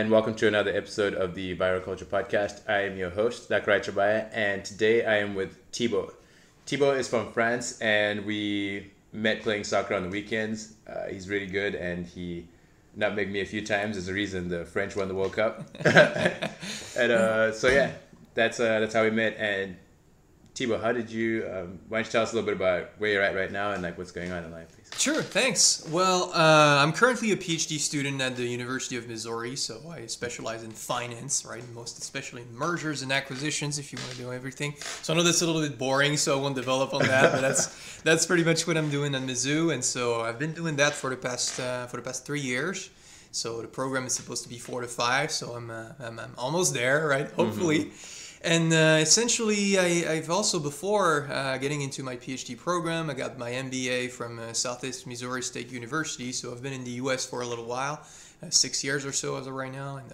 and welcome to another episode of the Viral Culture Podcast. I am your host, Dakrai Chabaya, and today I am with Thibaut. Thibaut is from France, and we met playing soccer on the weekends. He's really good, and he nutmegged me a few times. There's a reason the French won the World Cup. That's how we met. And Thibaut, how did you? Why don't you tell us a little bit about where you're at right now and like what's going on in life, please? Sure, thanks. Well, I'm currently a PhD student at the University of Missouri, so I specialize in finance, right? Most especially in mergers and acquisitions, if you want to do everything. So I know that's a little bit boring, so I won't develop on that, but that's pretty much what I'm doing at Mizzou, and so I've been doing that for the past 3 years. So the program is supposed to be 4 to 5, so I'm almost there, right? Hopefully. Mm-hmm. And essentially, I've also, before getting into my PhD program, I got my MBA from Southeast Missouri State University. So I've been in the U.S. for a little while, 6 years or so as of right now. And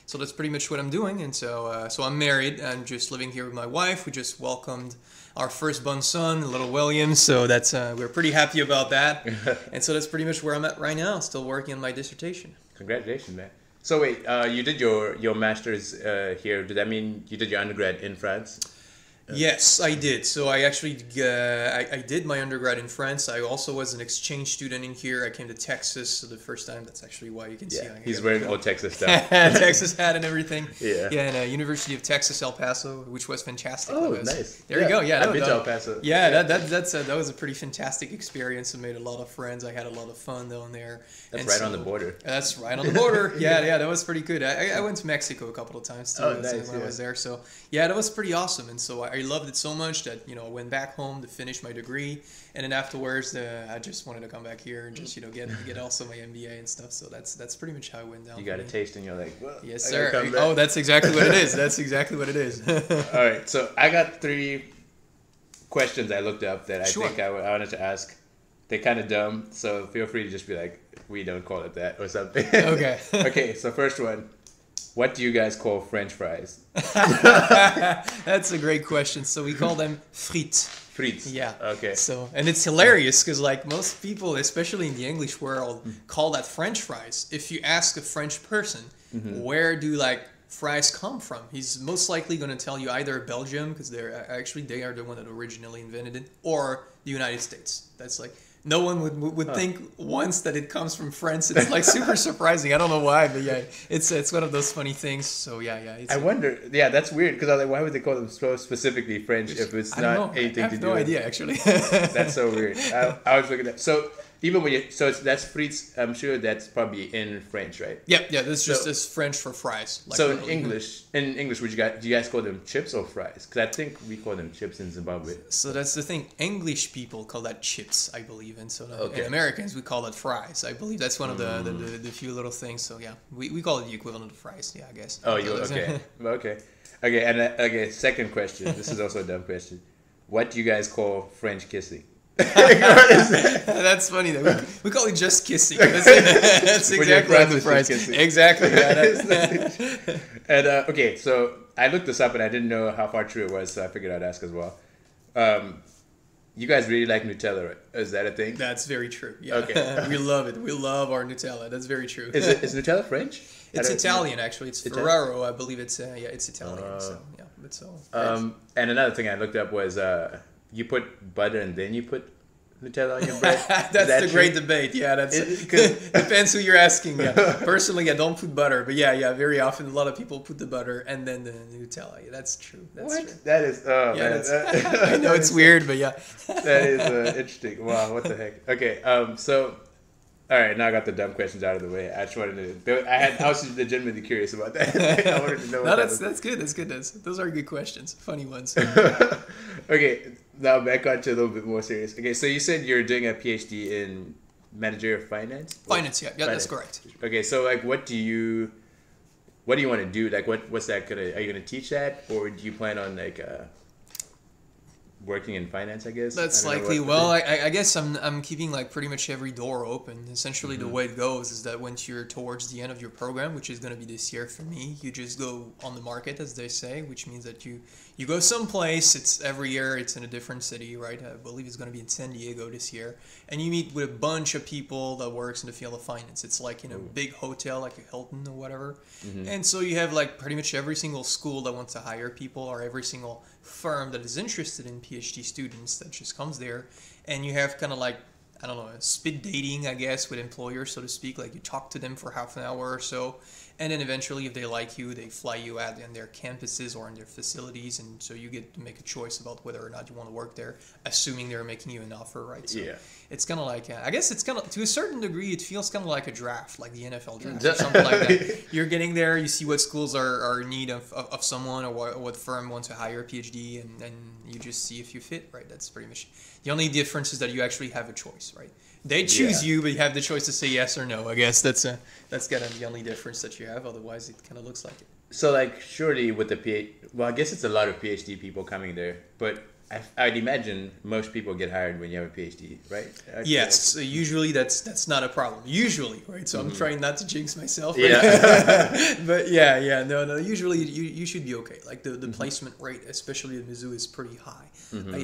so that's pretty much what I'm doing. And so I'm married. I'm just living here with my wife. We just welcomed our firstborn son, little William. So that's we're pretty happy about that. And so that's pretty much where I'm at right now, still working on my dissertation. Congratulations, man. So wait, you did your master's here. Did that mean you did your undergrad in France? Yes, I did. So I actually I did my undergrad in France. I also was an exchange student in here. I came to Texas the first time. That's actually why you can see. He's wearing old Texas stuff. Texas hat and everything. Yeah. Yeah, and University of Texas, El Paso, which was fantastic. Oh, nice. There you go. Yeah, I've been to El Paso. Yeah, that was a pretty fantastic experience. I made a lot of friends. I had a lot of fun down there. That's right on the border. That's right on the border. Yeah, that was pretty good. I went to Mexico a couple of times too when I was there. So yeah, that was pretty awesome. And so I loved it so much that I went back home to finish my degree, and then afterwards I just wanted to come back here and just get also my MBA and stuff. So that's pretty much how it went down. You got a taste and you're like, well, yes sir. Oh, that's exactly what it is. That's exactly what it is. All right, so I got 3 questions I looked up that I think I wanted to ask. They're kind of dumb, so feel free to just be like, we don't call it that or something. Okay. Okay, so first one. What do you guys call French fries? That's a great question. So we call them frites. Frites. Yeah. Okay. So, and it's hilarious because like most people, especially in the English world, call that French fries. If you ask a French person, where do like fries come from? He's most likely going to tell you either Belgium, because they are the one that originally invented it, or the United States. That's like, no one would think once that it comes from France. It's like super surprising. I don't know why, but yeah, it's one of those funny things. So yeah. I wonder. Yeah, that's weird because I was like, why would they call them so specifically French if it's not anything to do? I have no idea actually. That's so weird. I was looking at even when that's frites. I'm sure that's probably in French, right? Yeah. That's just French for fries. Like so in English, do you guys call them chips or fries? Because I think we call them chips in Zimbabwe. So that's the thing. English people call that chips, I believe, and so in Americans we call it fries. I believe that's one of the few little things. So yeah, we call it the equivalent of fries. Yeah, I guess. Oh, okay. And second question. This is also a dumb question. What do you guys call French kissing? That's funny though. We call it just kissing. That's exactly like the fries. Exactly. Yeah, and okay, so I looked this up and I didn't know how far true it was, so I figured I'd ask as well. You guys really like Nutella, right? Is that a thing? That's very true. Yeah. Okay. We love it. We love our Nutella. That's very true. Is Nutella French? It's Italian actually. It's Ferraro, I believe. It's Italian. So yeah, but so. And another thing I looked up was you put butter and then you put Nutella on your bread. That's the great debate. Yeah, depends who you're asking. Yeah. Personally, I don't put butter, but yeah. Very often, a lot of people put the butter and then the Nutella. Yeah, that's true. That's true. That is. Oh man. I know it's weird, but yeah. That is interesting. Wow, what the heck? Okay. So. All right, now I got the dumb questions out of the way. I just wanted to. I was legitimately curious about that. I wanted to know. No, that's good. That's good. Those are good questions. Funny ones. Okay, now back on to a little bit more serious. Okay, so you said you're doing a PhD in managerial finance. Finance, yeah, that's correct. Okay, so like, what do you want to do? Like, what's that gonna? Are you gonna teach that, or do you plan on like? working in finance, I guess. That's I don't know likely. what- Well, I guess I'm keeping like pretty much every door open. Essentially, the way it goes is that once you're towards the end of your program, which is going to be this year for me, you just go on the market, as they say, which means that you go someplace. It's every year. It's in a different city, right? I believe it's going to be in San Diego this year, and you meet with a bunch of people that works in the field of finance. It's like in a big hotel, like a Hilton or whatever, and so you have like pretty much every single school that wants to hire people, or every single firm that is interested in PhD students that just comes there, and you have kind of like, I don't know, speed dating, I guess, with employers, so to speak. Like you talk to them for half an hour or so, and then eventually, if they like you, they fly you out in their campuses or in their facilities, and so you get to make a choice about whether or not you want to work there, assuming they're making you an offer, right? So Yeah. it's kind of like, I guess it's kind of, to a certain degree, it feels kind of like a draft, like the NFL draft or something like that. You're getting there, you see what schools are in need of someone, or what firm wants to hire a PhD, and then you just see if you fit, right? That's pretty much, the only difference is that you actually have a choice, right? They choose you, but you have the choice to say yes or no. I guess that's kind of the only difference that you have. Otherwise, it kind of looks like it. So, like, surely with the well, I guess it's a lot of PhD people coming there, but I'd imagine most people get hired when you have a PhD, right? Yes, so usually that's not a problem. Usually, right? So I'm trying not to jinx myself. Right? Yeah. But yeah, no. Usually you should be okay. Like the placement rate, especially at Mizzou, is pretty high.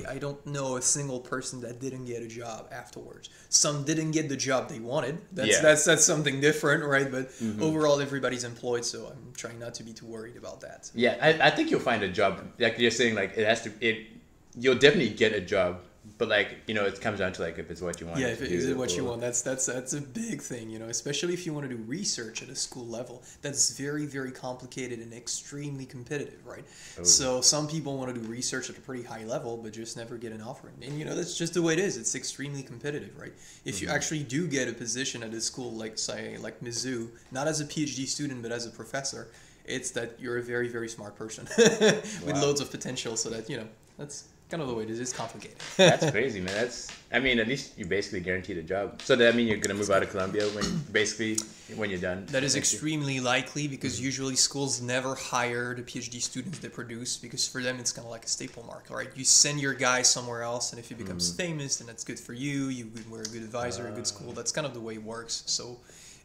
I don't know a single person that didn't get a job afterwards. Some didn't get the job they wanted. That's something different, right? But overall, everybody's employed, so I'm trying not to be too worried about that. Yeah, I think you'll find a job. Like you're saying, like you'll definitely get a job, but like, you know, it comes down to like if it's what you want. Yeah, if it is what you want, that's a big thing, you know, especially if you want to do research at a school level. That's very, very complicated and extremely competitive, right? Oh. So some people want to do research at a pretty high level, but just never get an offer. And you know, that's just the way it is. It's extremely competitive, right? If you actually do get a position at a school like, say, like Mizzou, not as a PhD student, but as a professor, it's that you're a very, very smart person with loads of potential. So that, you know, that's kind of the way it is. It's complicated. That's crazy, man. I mean, at least you basically guaranteed a job. So does that mean you're going to move out of Columbia when you're done? That is extremely likely, because usually schools never hire the PhD students they produce, because for them it's kind of like a staple mark, right? You send your guy somewhere else, and if he becomes famous, then that's good for you. You were a good advisor, a good school. That's kind of the way it works. So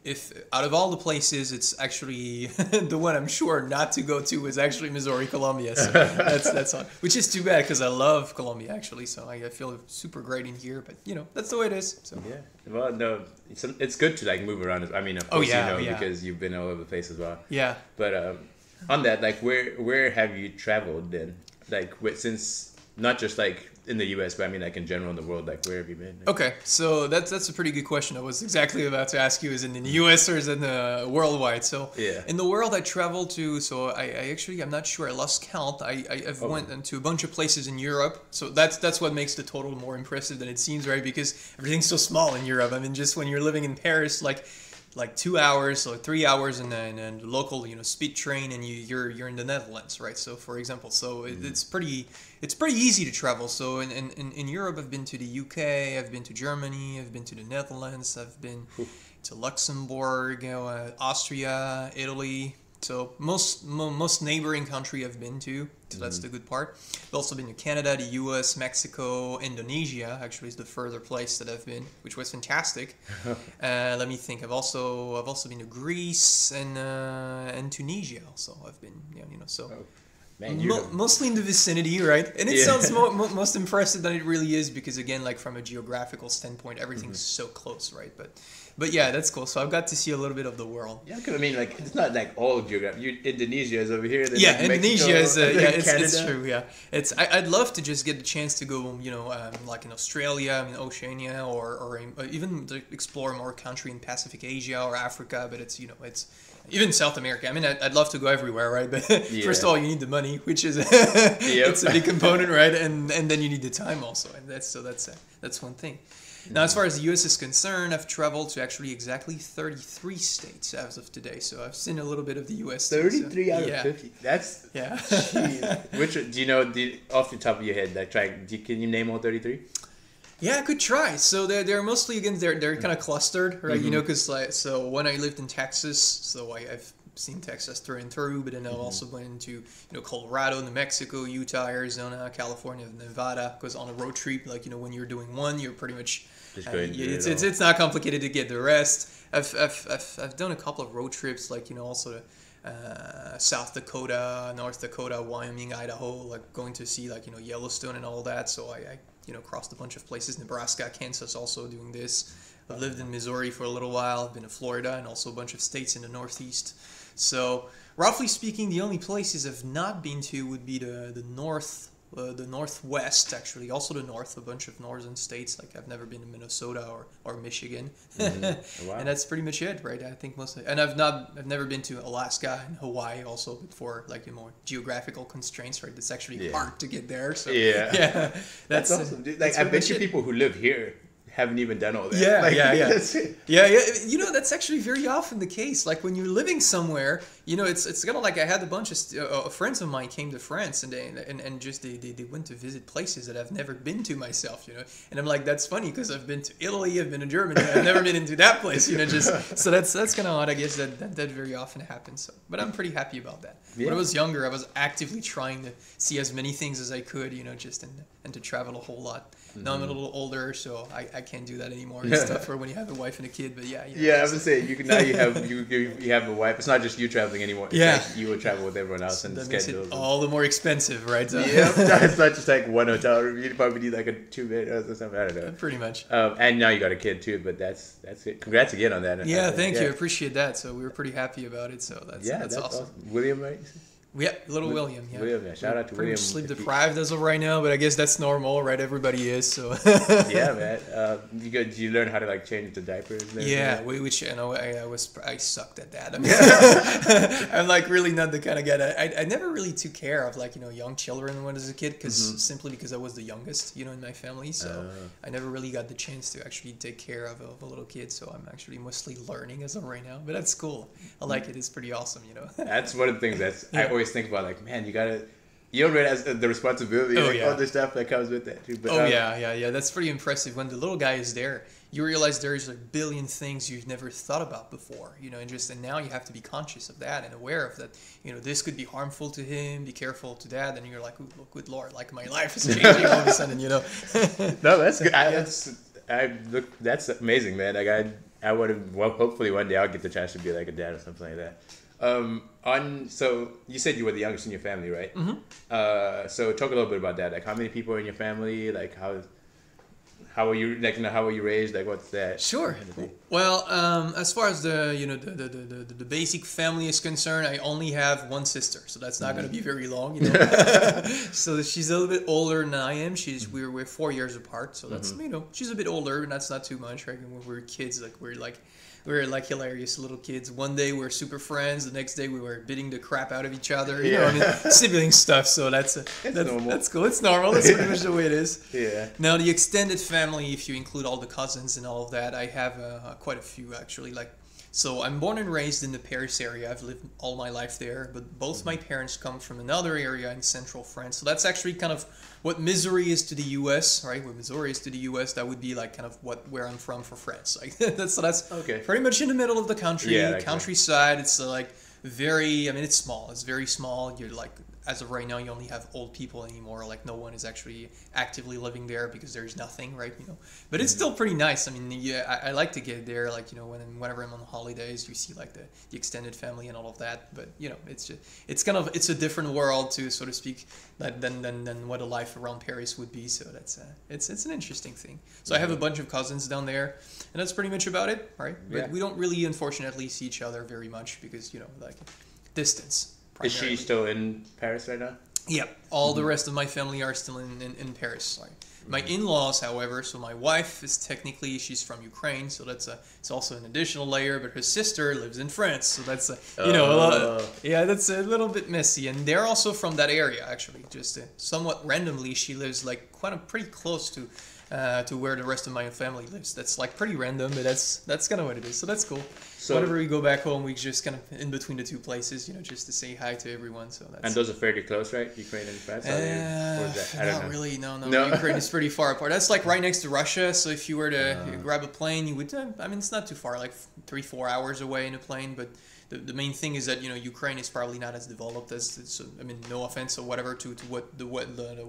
if out of all the places, it's actually the one I'm sure not to go to is actually Missouri, Columbia. So that's on, which is too bad, because I love Columbia actually. So I feel super great in here, but you know, that's the way it is. So yeah, well, no, it's good to like move around. I mean, of course, because you've been all over the place as well. Yeah. But on that, like, where have you traveled then? Like, since not just like in the U.S., but I mean like in general in the world, like where have you been? Okay, so that's a pretty good question. I was exactly about to ask you, is it in the U.S. or is it worldwide? So in the world I traveled to, so I actually, I'm not sure, I lost count. I've went into a bunch of places in Europe, so that's what makes the total more impressive than it seems, right? Because everything's so small in Europe. I mean, just when you're living in Paris, like 2 hours or 3 hours and then local, you know, speed train, and you're in the Netherlands, right? So for example, so it's pretty easy to travel. So in Europe, I've been to the UK, I've been to Germany, I've been to the Netherlands, I've been to Luxembourg, you know, Austria, Italy. So most neighboring country I've been to. So that's the good part. I've also been to Canada, the US, Mexico, Indonesia. Actually, is the further place that I've been, which was fantastic. Let me think. I've also been to Greece and Tunisia. Also, I've been, you know, so. Oh. Man, mostly in the vicinity, right? And it sounds most impressive than it really is, because again, like from a geographical standpoint, everything's so close, right? But yeah, that's cool. So I've got to see a little bit of the world. Yeah, because I mean, like, it's not like all geography. Indonesia is over here. Yeah, like Indonesia is Canada. it's true. Yeah, I'd love to just get the chance to go, you know, like in Australia, in Oceania, or even to explore more country in Pacific Asia or Africa. But it's, you know, it's even South America. I mean, I'd love to go everywhere, right? But first of all, you need the money, which is it's a big component, right? And then you need the time also, and that's one thing. Now, as far as the U.S. is concerned, I've traveled to actually exactly 33 states as of today. So I've seen a little bit of the U.S. 33 out of 50. That's Jeez. Which do you know? Off the top of your head, like, can you name all 33? Yeah, I could try. So they're mostly, again, they're kind of clustered, right? You know, because so when I lived in Texas, so I've seen Texas through and through, but then I've also went into Colorado, New Mexico, Utah, Arizona, California, Nevada. Because on a road trip, like when you're doing one, you're pretty much Just going to it's not complicated to get the rest. I've done a couple of road trips, like also to South Dakota, North Dakota, Wyoming, Idaho, like going to see like Yellowstone and all that. So I crossed a bunch of places, Nebraska, Kansas, also doing this. I've lived in Missouri for a little while. I've been to Florida and also a bunch of states in the Northeast. So, roughly speaking, the only places I've not been to would be the Northwest, actually. Also the North, a bunch of northern states. Like, I've never been to Minnesota or Michigan. Mm-hmm. Wow. And that's pretty much it, right? I think mostly. And I've never been to Alaska and Hawaii also, but for like more geographical constraints, right? It's actually hard to get there. So, yeah. That's awesome, dude. Like, I bet you people who live here haven't even done all that. That's it. Yeah. That's actually very often the case. Like when you're living somewhere, it's kind of like I had a bunch of friends of mine came to France and they went to visit places that I've never been to myself. And I'm like, that's funny because I've been to Italy, I've been to Germany, I've never been into that place. So that's kind of odd. I guess that very often happens. So, but I'm pretty happy about that. Yeah. When I was younger, I was actively trying to see as many things as I could. And to travel a whole lot. Now I'm a little older, so I can't do that anymore. It's tougher when you have a wife and a kid, but yeah. I was gonna say you have a wife. It's not just you traveling anymore. It's like you would travel with everyone else and the schedule. All the more expensive, right? It's not just like one hotel room. You probably need like a 2-bed or something. I don't know. Pretty much. And now you got a kid too, but that's it. Congrats again on that. Yeah, thank you. I appreciate that. So we were pretty happy about it. So that's awesome. William, right? Yeah, little William. Yeah. William, shout out to William. Sleep deprived as of right now, but I guess that's normal, right? Everybody is. So. Yeah, man. Did you learn how to like change the diapers? And yeah, I sucked at that. I mean, I'm like really not the kind of guy. I never really took care of like young children when I was a kid simply because I was the youngest in my family. So I never really got the chance to actually take care of a little kid. So I'm actually mostly learning as of right now, but that's cool. I like it. It's pretty awesome. That's one of the things I always think about, like, man, you don't realize the responsibility, all the stuff that comes with that too. But, yeah. That's pretty impressive. When the little guy is there, you realize there's a billion things you've never thought about before, and now you have to be conscious of that and aware of that. This could be harmful to him. Be careful to that. And you're like, oh, good Lord, like my life is changing all of a sudden. No, that's good. That's amazing, man. Like I would have. Well, hopefully one day I'll get the chance to be like a dad or something like that. So you said you were the youngest in your family, right? Mm-hmm. So talk a little bit about that. Like, how many people are in your family? Like, how were you? Like, how were you raised? Like, what's that? Sure. Well, as far as the basic family is concerned, I only have one sister, so that's not going to be very long. So she's a little bit older than I am. We're 4 years apart, so that's she's a bit older, and that's not too much. Right? When we were kids, we're like hilarious little kids. One day we're super friends. The next day we were beating the crap out of each other. Sibling stuff. So that's normal. That's cool. It's normal. That's pretty much the way it is. Yeah. Now the extended family, if you include all the cousins and all of that, I have quite a few actually. So I'm born and raised in the Paris area. I've lived all my life there, but both my parents come from another area in central France. So that's actually kind of what Missouri is to the U.S., right? What Missouri is to the U.S., that would be like kind of where I'm from for France. Like that's okay. Pretty much in the middle of the country, yeah, countryside. It's it's small. It's very small. You're like, as of right now, you only have old people anymore. Like no one is actually actively living there because there's nothing, right? But it's still pretty nice. I mean, I like to get there. Like whenever I'm on holidays, you see like the extended family and all of that. But it's a different world, to so to speak, than what a life around Paris would be. So it's an interesting thing. So I have a bunch of cousins down there, and that's pretty much about it, right? But we don't really, unfortunately, see each other very much because distance. Primarily. Is she still in Paris right now? Yeah, all the rest of my family are still in Paris. My in-laws, however, so my wife is she's from Ukraine, so it's also an additional layer. But her sister lives in France, so that's that's a little bit messy. And they're also from that area, actually. Just somewhat randomly, she lives pretty close to where the rest of my family lives. That's pretty random, but that's kind of what it is. So that's cool. So, whenever we go back home, we just kind of in between the two places, just to say hi to everyone. So that's. and those are fairly close, right? Ukraine and France. Or is that, I don't Not know. really. No. No? Ukraine is pretty far apart. That's like right next to Russia. So if you were to grab a plane, you would. I mean, it's not too far, like 3-4 hours away in a plane. But the main thing is that Ukraine is probably not as developed as. I mean, no offense or whatever to what the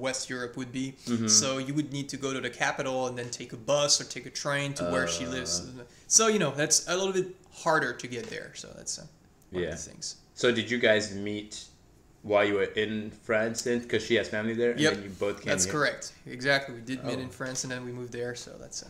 West Europe would be. Mm-hmm. So you would need to go to the capital and then take a bus or take a train to where she lives. So that's a little bit harder to get there. So that's one of the things. So did you guys meet while you were in France then? Because she has family there, and Yep. then you both came That's here? correct. Exactly. We did meet in France and then we moved there. So that's.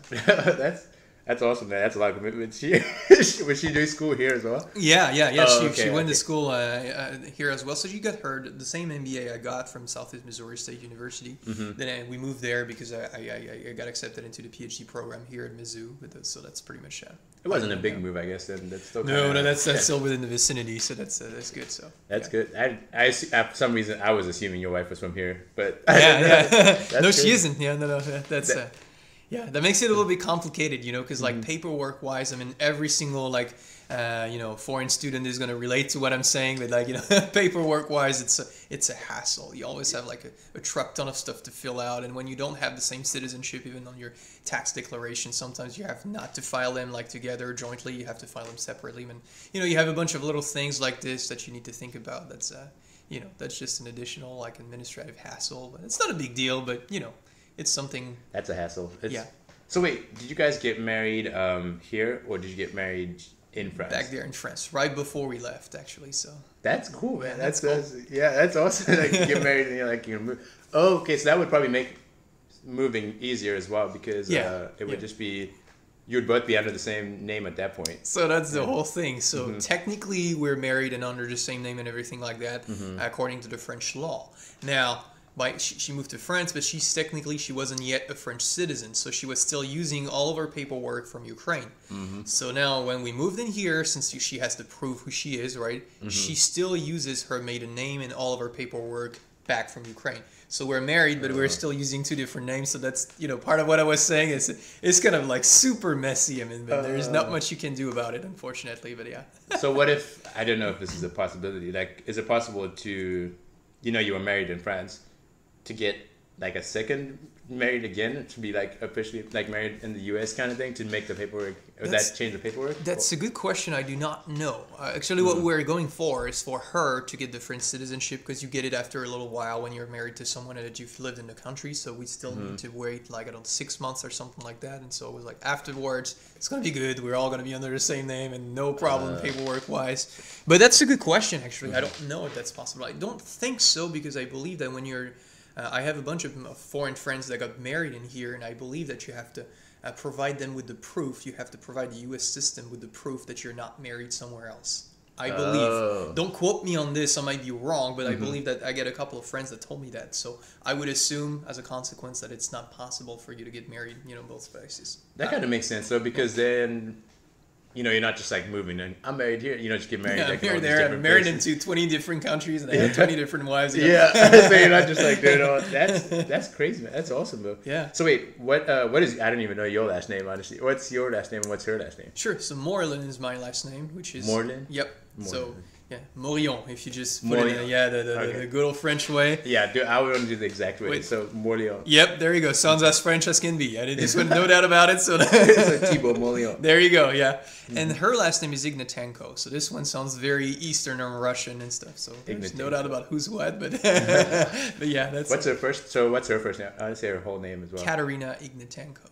That's awesome, man. That's a lot of commitment. Was she doing school here as well? Yeah. Oh, She went to school here as well. So she got the same MBA I got from Southeast Missouri State University. Mm-hmm. Then we moved there because I got accepted into the PhD program here at Mizzou. So that's pretty much. It wasn't a big move, I guess. Then that's still No, that's still within the vicinity. So that's good. So that's good. For some reason I was assuming your wife was from here, but yeah. No, good. she isn't. Yeah, no. That's. Yeah, that makes it a little bit complicated, because like paperwork-wise, I mean, every single foreign student is going to relate to what I'm saying, but paperwork-wise, it's a hassle. You always have like a truck ton of stuff to fill out, and when you don't have the same citizenship, even on your tax declaration, sometimes you have not to file them like together jointly. You have to file them separately, and you have a bunch of little things like this that you need to think about. That's that's just an additional like administrative hassle, but it's not a big deal, but it's something. That's a hassle. Yeah. So wait, did you guys get married here, or did you get married in France? Back there in France, right before we left, actually. So. That's cool, man. That's cool. That's awesome. Like you get married and you're move. Oh, okay. So that would probably make moving easier as well, because it would just be you would both be under the same name at that point. So that's the whole thing. So technically, we're married and under the same name and everything like that, according to the French law. Now. She moved to France, but she wasn't yet a French citizen, so she was still using all of her paperwork from Ukraine. So now when we moved in here, since she has to prove who she is, right, she still uses her maiden name and all of her paperwork back from Ukraine. So we're married, but we're still using two different names. So that's part of what I was saying is it's kind of like super messy. I mean, but there's not much you can do about it, unfortunately. But yeah. So what if, I don't know if this is a possibility, like is it possible to, you were married in France, to get like a second married again, to be like officially like married in the US kind of thing, to make the paperwork, or that change the paperwork? That's a good question. I do not know. Actually, what we're going for is for her to get the French citizenship, because you get it after a little while when you're married to someone that you've lived in the country. So we still need to wait like 6 months or something like that. And so it was like afterwards, it's going to be good. We're all going to be under the same name and no problem paperwork wise. But that's a good question, actually. I don't know if that's possible. I don't think so, because I believe that when you're I have a bunch of foreign friends that got married in here, and I believe that you have to provide them with the proof. You have to provide the U.S. system with the proof that you're not married somewhere else. I believe. Don't quote me on this. I might be wrong, but I believe that I get a couple of friends that told me that. So I would assume, as a consequence, that it's not possible for you to get married, both places. That kind of makes sense, though, because then... you're not just like moving and I'm married here. Just get married. Yeah, like, I'm here there. I'm married into 20 different countries and I have 20 different wives. Yeah, so you're not just like doing all. That's crazy, man. That's awesome, though. Yeah. So wait, what is? I don't even know your last name, honestly. What's your last name and what's her last name? Sure. So Morlin is my last name, which is Morlin. Yep. Morlin. So yeah, Morillon, if you just put it in the good old French way. Yeah, I would want to do the exact way. So Morlin. Yep, there you go. Sounds as French as can be. I did this one, no doubt about it. So Thibaut Morlin. There you go. Yeah, and her last name is Ignatenko. So this one sounds very Eastern or Russian and stuff. So there's no doubt about who's what, but but yeah, that's. What's her first name? I want to say her whole name as well. Katerina Ignatenko.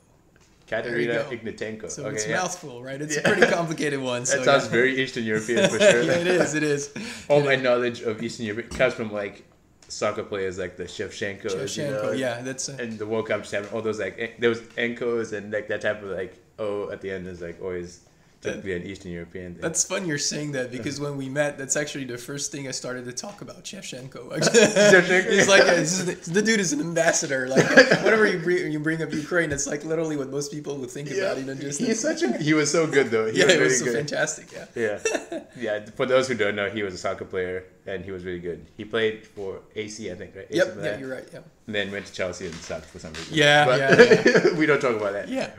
Katerina Ignatenko. So it's a mouthful, right? It's a pretty complicated one. That sounds very Eastern European for sure. Yeah, it is. All my knowledge of Eastern Europe comes from like soccer players like the Shevchenko. Yeah, that's and the World Cup just having all those like those Enkos and like that type of like at the end is like always to be an Eastern European thing. That's fun you're saying that, because when we met, that's actually the first thing I started to talk about, Shevchenko. It's like the dude is an ambassador. Like whenever you bring up Ukraine, that's like literally what most people would think about. He was so good though. He was so fantastic. Yeah. Yeah. For those who don't know, he was a soccer player and he was really good. He played for AC, I think, right? AC Yep. Milan. Yeah, you're right. Yeah. And then went to Chelsea and sucked for some reason. Yeah. But Yeah. we don't talk about that. Yeah.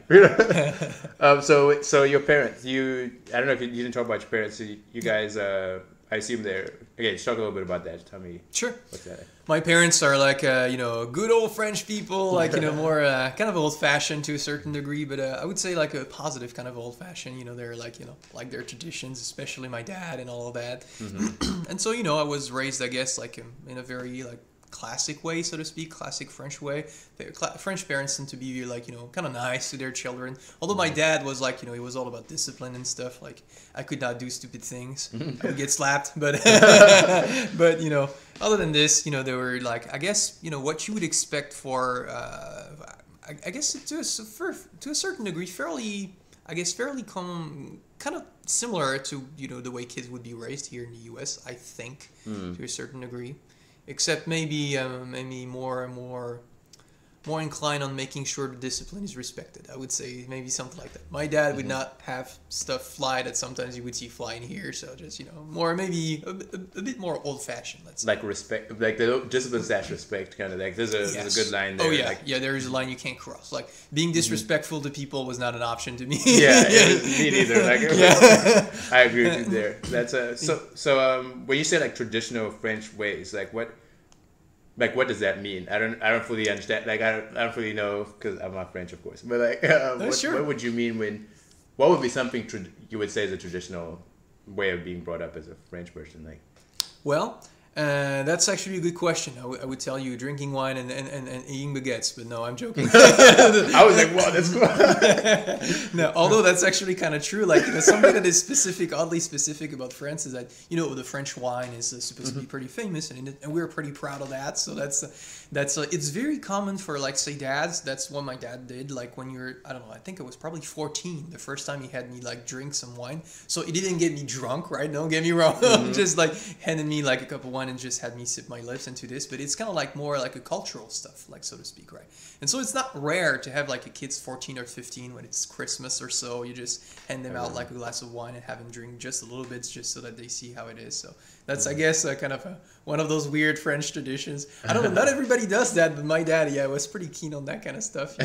So your parents, I don't know if you didn't talk about your parents. So you guys, I assume they're, okay, just talk a little bit about that. Tell me. Sure. What's that? My parents are like, good old French people, like, more kind of old-fashioned to a certain degree, but I would say like a positive kind of old-fashioned. They're like, like their traditions, especially my dad and all of that. Mm-hmm. And so, I was raised, I guess, like in a very like classic way, so to speak, classic French way. French parents tend to be like, kind of nice to their children. Although my dad was like, he was all about discipline and stuff. Like I could not do stupid things. I would get slapped, but but other than this, they were like, I guess, what you would expect for, I guess to a certain degree, fairly kind of similar to, the way kids would be raised here in the U.S., I think, to a certain degree. Except maybe more inclined on making sure the discipline is respected. I would say maybe something like that. My dad would not have stuff fly that sometimes you would see flying here. So just more maybe a bit more old fashioned. Let's say. Like respect, like the discipline / respect kind of like. There's a good line there. Oh yeah, like, yeah. There is a line you can't cross. Like being disrespectful to people was not an option to me. Yeah, me neither. Like, yeah. I agree with you there. That's so. When you say like traditional French ways, like what what does that mean? I don't fully understand. Like I don't fully know because I'm not French, of course. But like, Sure. What would you mean what would be something you would say is a traditional way of being brought up as a French person? Like, well, that's actually a good question. I would tell you drinking wine and eating baguettes, but no, I'm joking. I was like, wow, that's cool. No, although that's actually kind of true. Like something that is oddly specific about France is that the French wine is supposed to be pretty famous, and we're pretty proud of that. So that's it's very common for like say dads. That's what my dad did. Like when you're I don't know, I think it was probably 14 the first time he had me like drink some wine. So it didn't get me drunk, right? Don't get me wrong. Just like handed me like a cup of wine and just had me sip my lips into this, but it's kind of like more like a cultural stuff, like so to speak, right? And so it's not rare to have like a kid's 14 or 15 when it's Christmas or so. You just hand them out like a glass of wine and have them drink just a little bit, just so that they see how it is. So that's I guess kind of one of those weird French traditions. I don't know, not everybody does that, but my dad, was pretty keen on that kind of stuff.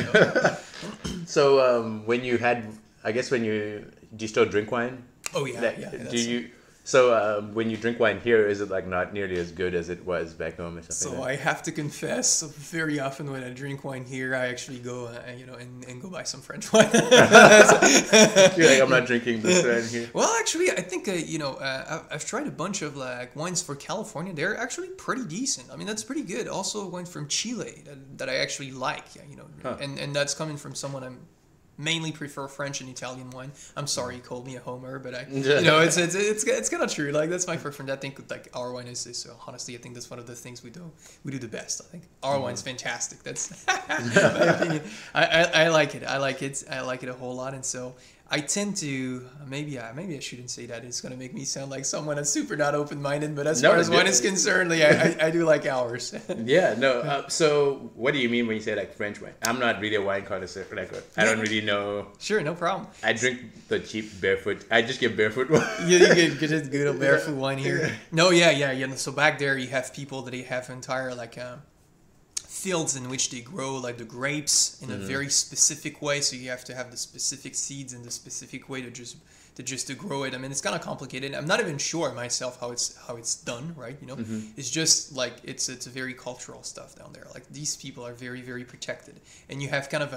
So when you do you still drink wine? Oh yeah, Do you? So when you drink wine here, is it like not nearly as good as it was back home or something? So I have to confess, very often when I drink wine here, I actually go, and go buy some French wine. You're like, I'm not drinking this wine here. Well, actually, I think I've tried a bunch of like wines for California. They're actually pretty decent. I mean, that's pretty good. Also, wine from Chile that I actually like. And that's coming from someone I'm mainly prefer French and Italian wine. I'm sorry you called me a homer, but it's kind of true. Like that's my preference. I think like our wine is honestly, I think that's one of the things we do the best. I think our wine's fantastic. That's my opinion. I like it. I like it a whole lot, and so I tend to maybe I shouldn't say that. It's gonna make me sound like someone that's super not open-minded. But as far as wine is concerned, I do like ours. Yeah, no. So what do you mean when you say like French wine? I'm not really a wine connoisseur. Like I don't really know. Sure, no problem. I drink the cheap barefoot. I just get barefoot wine. You get good old barefoot wine here. No, yeah. So back there you have people that have entire like fields in which they grow like the grapes in a very specific way, so you have to have the specific seeds in the specific way to grow it. I mean, it's kind of complicated. I'm not even sure myself how it's done, right? It's just like it's a very cultural stuff down there. Like these people are very, very protected, and you have kind of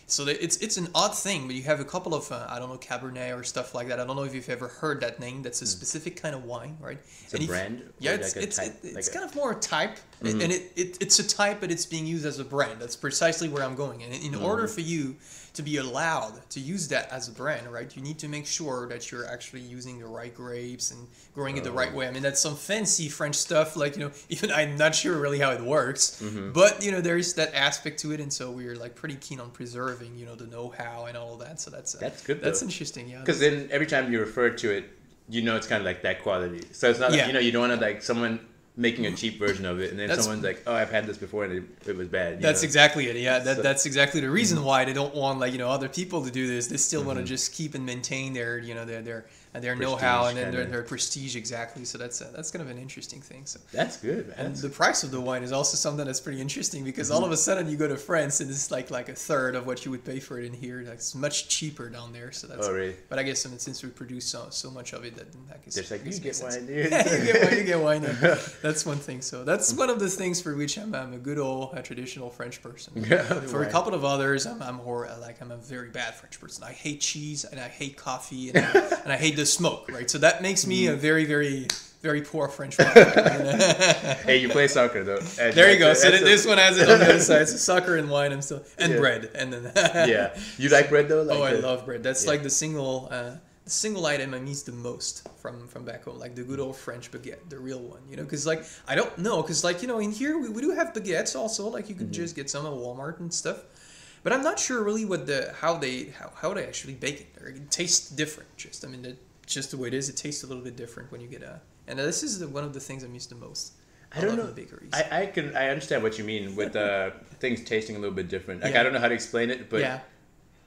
it's an odd thing, but you have a couple of I don't know, Cabernet or stuff like that. I don't know if you've ever heard that name. That's a specific kind of wine, right? It's a brand. Yeah, it's kind of more a type, and it's a type, but it's being used as a brand. That's precisely where I'm going. And in order for you to be allowed to use that as a brand, right, you need to make sure that you're actually using the right grapes and growing it the right way. I mean, that's some fancy French stuff, like, even I'm not sure really how it works, but, there's that aspect to it, and so we're, like, pretty keen on preserving, the know-how and all of that, so that's good, that's though. interesting, yeah. Because then every time you refer to it, it's kind of like that quality. So it's not like, you don't want to, like, someone making a cheap version of it, and then someone's like, "Oh, I've had this before, and it was bad." That's exactly it. Yeah, that's exactly the reason why they don't want other people to do this. They still want to just keep and maintain their their know-how and then their prestige exactly. So that's kind of an interesting thing. So that's good, man. And the price of the wine is also something that's pretty interesting because all of a sudden you go to France and it's like a third of what you would pay for it in here. It's much cheaper down there. So that's. Oh, really? But I guess since we produce so much of it, that I guess. Just like you get wine, dude. You get wine. That's one thing. So that's one of the things for which I'm a good old traditional French person. For a couple of others, I'm a very bad French person. I hate cheese and I hate coffee and I hate the smoke. Right. So that makes me a very, very, very poor French wine. Hey, you play soccer though. And there you go. So this one has it on the other side. So soccer and wine, bread, and then. Yeah. You like bread though? I love bread. That's like the single item I miss the most from back home, like the good old French baguette, the real one, because I don't know, because in here we do have baguettes also, like you could just get some at Walmart and stuff, but I'm not sure really what how they actually bake it. It tastes different, just the way it is. It tastes a little bit different when you get and this is one of the things I miss the most. I don't know. The bakeries. I understand what you mean with things tasting a little bit different. Like I don't know how to explain it, but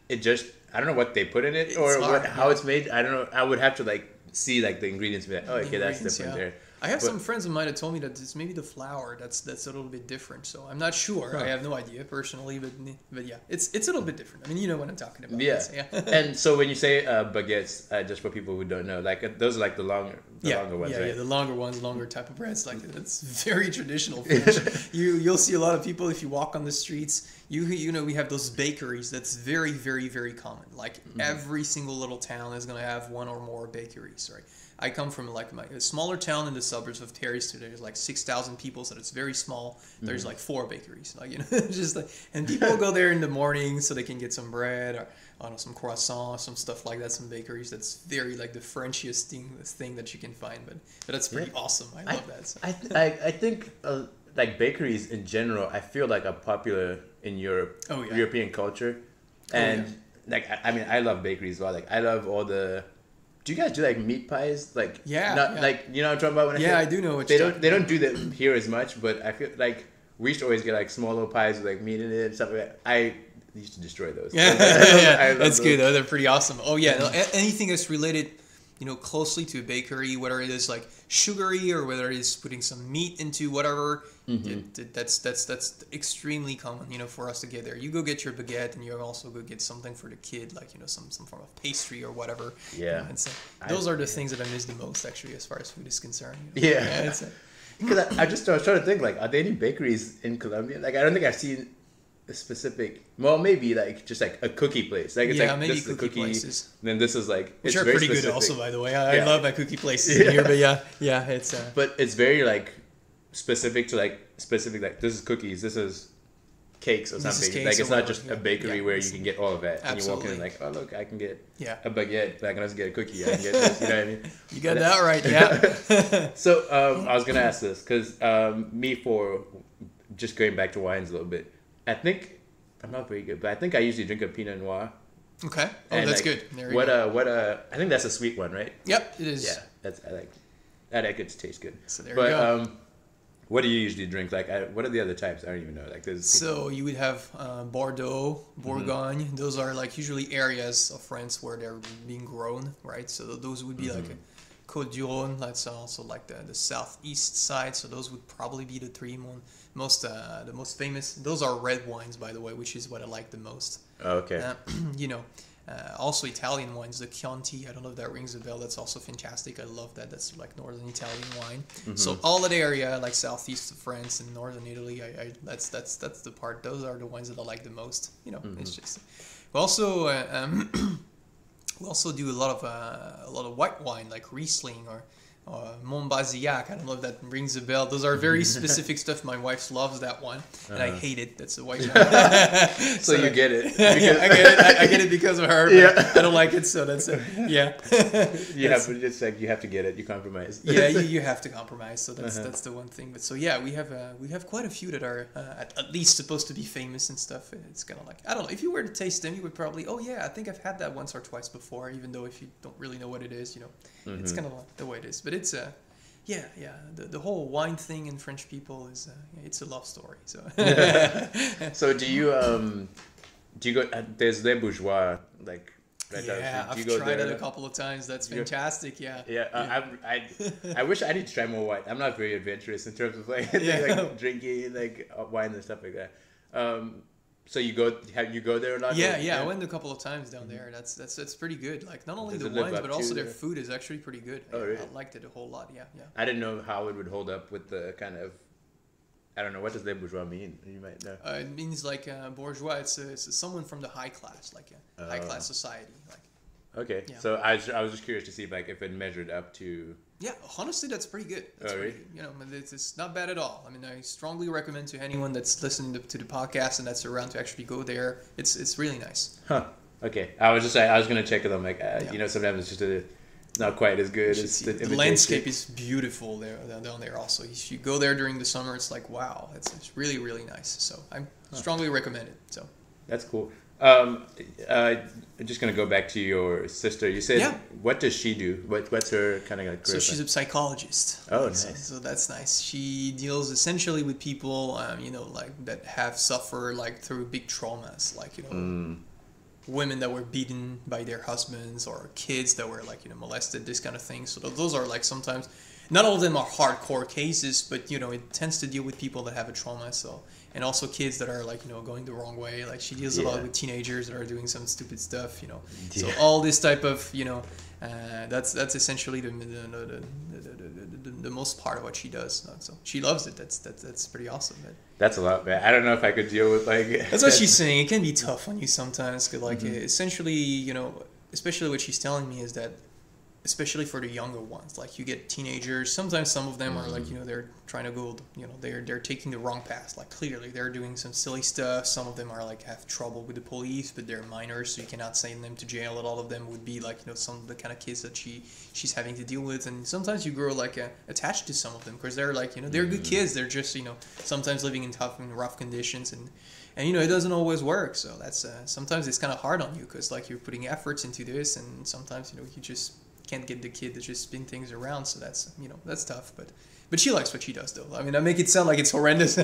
it just I don't know what they put in it or how it's made. I don't know. I would have to see the ingredients. And be like, oh, okay, that's different there. I have some friends of mine that told me that it's maybe the flour that's a little bit different. So I'm not sure. Huh. I have no idea personally, but yeah, it's a little bit different. I mean, you know what I'm talking about. Yeah. And so when you say baguettes, just for people who don't know, those are the longer ones, right? Yeah, the longer ones, longer type of breads. That's very traditional French. You'll see a lot of people if you walk on the streets. We have those bakeries. That's very, very, very common. Every single little town is gonna have one or more bakeries, right? I come from a smaller town in the suburbs of Terry's. There's 6,000 people, so it's very small. There's 4 bakeries, and people go there in the morning so they can get some bread or some croissants, some stuff like that, some bakeries. That's very the Frenchiest thing that you can find, but that's pretty awesome. I love that. So. I think bakeries in general, I feel are popular in Europe, European culture, and I love bakeries as well. I love all the. Do you guys do meat pies? You know what I'm talking about? I do know what they don't do that here as much, but I feel we used to always get small little pies with meat in it and stuff like that. I used to destroy those. That's good though. They're pretty awesome. Oh yeah, no, anything that's related, closely to a bakery, whether it is sugary or whether it is putting some meat into whatever, that's extremely common, for us to get there. You go get your baguette and you also go get something for the kid, some form of pastry or whatever. Yeah. And so those are the things that I miss the most actually as far as food is concerned. Yeah. Because I was trying to think are there any bakeries in Colombia? I don't think I've seen a specific. Well, maybe just a cookie place. It's maybe this cookie places. Then this is which are pretty good also, by the way. I love my cookie places in here, but it's. But it's very specific to specific this is cookies. This is cakes or something. It's not just a bakery where you can get all of that. Absolutely. And you walk in oh look, I can get a baguette, but I can also get a cookie. I can get this. You know what I mean? You got that right. Yeah. So I was gonna ask this because me for just going back to wines a little bit. I think I'm not very good, but I think I usually drink a Pinot Noir. Okay. Oh, and that's good. There you go. I think that's a sweet one, right? Yep, it is. Yeah, I like that. That could taste good. So there you go. What do you usually drink? What are the other types? I don't even know. So you would have Bordeaux, Bourgogne. Those are usually areas of France where they're being grown, right? So those would be Côte d'Or. That's also the southeast side. So those would probably be the three the most famous. Those are red wines, by the way, which is what I like the most. Oh, okay. Also Italian wines, the Chianti. I don't know if that rings a bell. That's also fantastic. I love that. That's northern Italian wine. So all that area, southeast of France and northern Italy, that's the part. Those are the wines that I like the most. It's just. We also we also do a lot of white wine like Riesling or Montbazillac. I don't know if that rings a bell. Those are very specific stuff. My wife loves that one, and I hate it. That's a white wine. so you get it. I get it. I get it because of her. But I don't like it, so that's it. Yeah. You have to get it. You compromise. You have to compromise. So that's the one thing. But so we have quite a few that are at least supposed to be famous and stuff. It's kind of I don't know. If you were to taste them, you would probably I think I've had that once or twice before. Even though if you don't really know what it is, it's kind of the way it is. But Yeah. The whole wine thing in French people is it's a love story. So So do you go? There's Les Bourgeois like. Right yeah, do you I've go tried there? it a couple of times. That's fantastic. Yeah. Yeah, I wish I need to try more wine. I'm not very adventurous in terms of like, Yeah. like drinking like wine and stuff like that. So you go there or not? Yeah. I went a couple of times down there. That's pretty good. Like not only Does the it live wines, up but also to their the- food is actually pretty good. Oh, really? I liked it a whole lot. Yeah. I didn't know how it would hold up with the kind of. I don't know, what does Les Bourgeois mean? You might know. It means like bourgeois. It's someone from the high class, like a high class society. Like Okay, Yeah. so I was just curious to see if it measured up to. yeah, honestly, that's pretty good. That's Oh, really? pretty, you know, it's not bad at all. I mean, I strongly recommend to anyone that's listening to the podcast and that's around to actually go there. It's really nice. Huh. Okay, I was gonna check it. I'm like, sometimes it's just not quite as good as The landscape is beautiful there down there. Also, if you go there during the summer, it's like wow, it's really really nice. So I strongly recommend it. So That's cool. I'm just gonna go back to your sister. You said, Yeah. what does she do? What's her kind of like? So she's a psychologist. Oh, So- nice. So that's nice. She deals essentially with people, like that have suffered like through big traumas, like women that were beaten by their husbands or kids that were like molested, this kind of thing. So those are like sometimes, not all of them are hardcore cases, but it tends to deal with people that have a trauma. So and also kids that are like going the wrong way. Like she deals a lot Yeah. with teenagers that are doing some stupid stuff. So Yeah. all this type of that's essentially the most part of what she does. So she loves it. That's pretty awesome. But That's a lot, man. I don't know if I could deal with like. that's what she's saying. It can be tough on you sometimes. 'Cause essentially, especially what she's telling me is that, especially for the younger ones, like you get teenagers. Sometimes some of them are like they're trying to go. They're taking the wrong path. Like clearly they're doing some silly stuff. Some of them are like have trouble with the police, but they're minors, so you cannot send them to jail. And all of them would be like some of the kind of kids that she's having to deal with. And sometimes you grow like attached to some of them because they're like they're good kids. They're just sometimes living in tough and rough conditions and it doesn't always work. So that's sometimes it's kind of hard on you because like you're putting efforts into this, and sometimes you just can't get the kid to just spin things around. So that's tough. But she likes what she does though. I mean, I make it sound like it's horrendous. So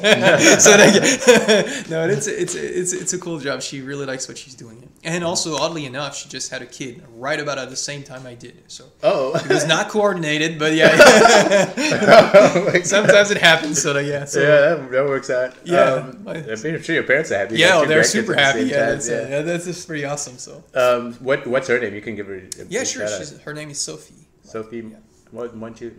no, it's a cool job. She really likes what she's doing. And also, oddly enough, she just had a kid right about at the same time I did. So it was not coordinated, but yeah. Oh my God. Sometimes it happens. So yeah. So, Yeah, that works out. Yeah. I'm sure your parents are happy. yeah, Like, two they're grandkids super at the happy. same Yeah, time. that's just pretty awesome. So What's her name? You can give her. yeah, sure. Her name is Sophie. Sophie. Yeah. Montieu.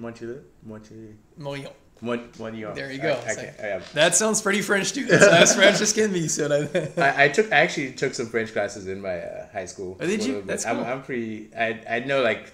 Morion. There you go. Okay. That sounds pretty French too. That's as French as can be. So that. I actually took some French classes in my high school. Oh, did a you? little bit. That's cool. I'm pretty. I know like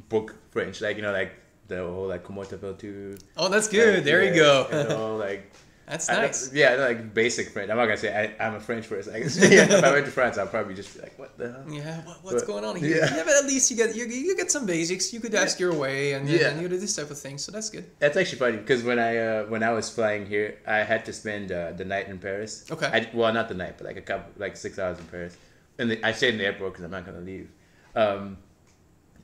book French, like like the whole like comment t'appelles-tu. Oh, that's good. Like, There you yeah, go. and all like. That's nice. I know, like basic French. I'm not gonna say I'm a French person. If I went to France, I'd probably just be like, "What the hell?" Yeah, what's going on here? Yeah. Yeah, but at least you get some basics. You could ask your way and you do this type of thing. So that's good. That's actually funny because when I was flying here, I had to spend the night in Paris. Okay. Well, not the night, but like 6 hours in Paris, and I stayed in the airport because I'm not gonna leave.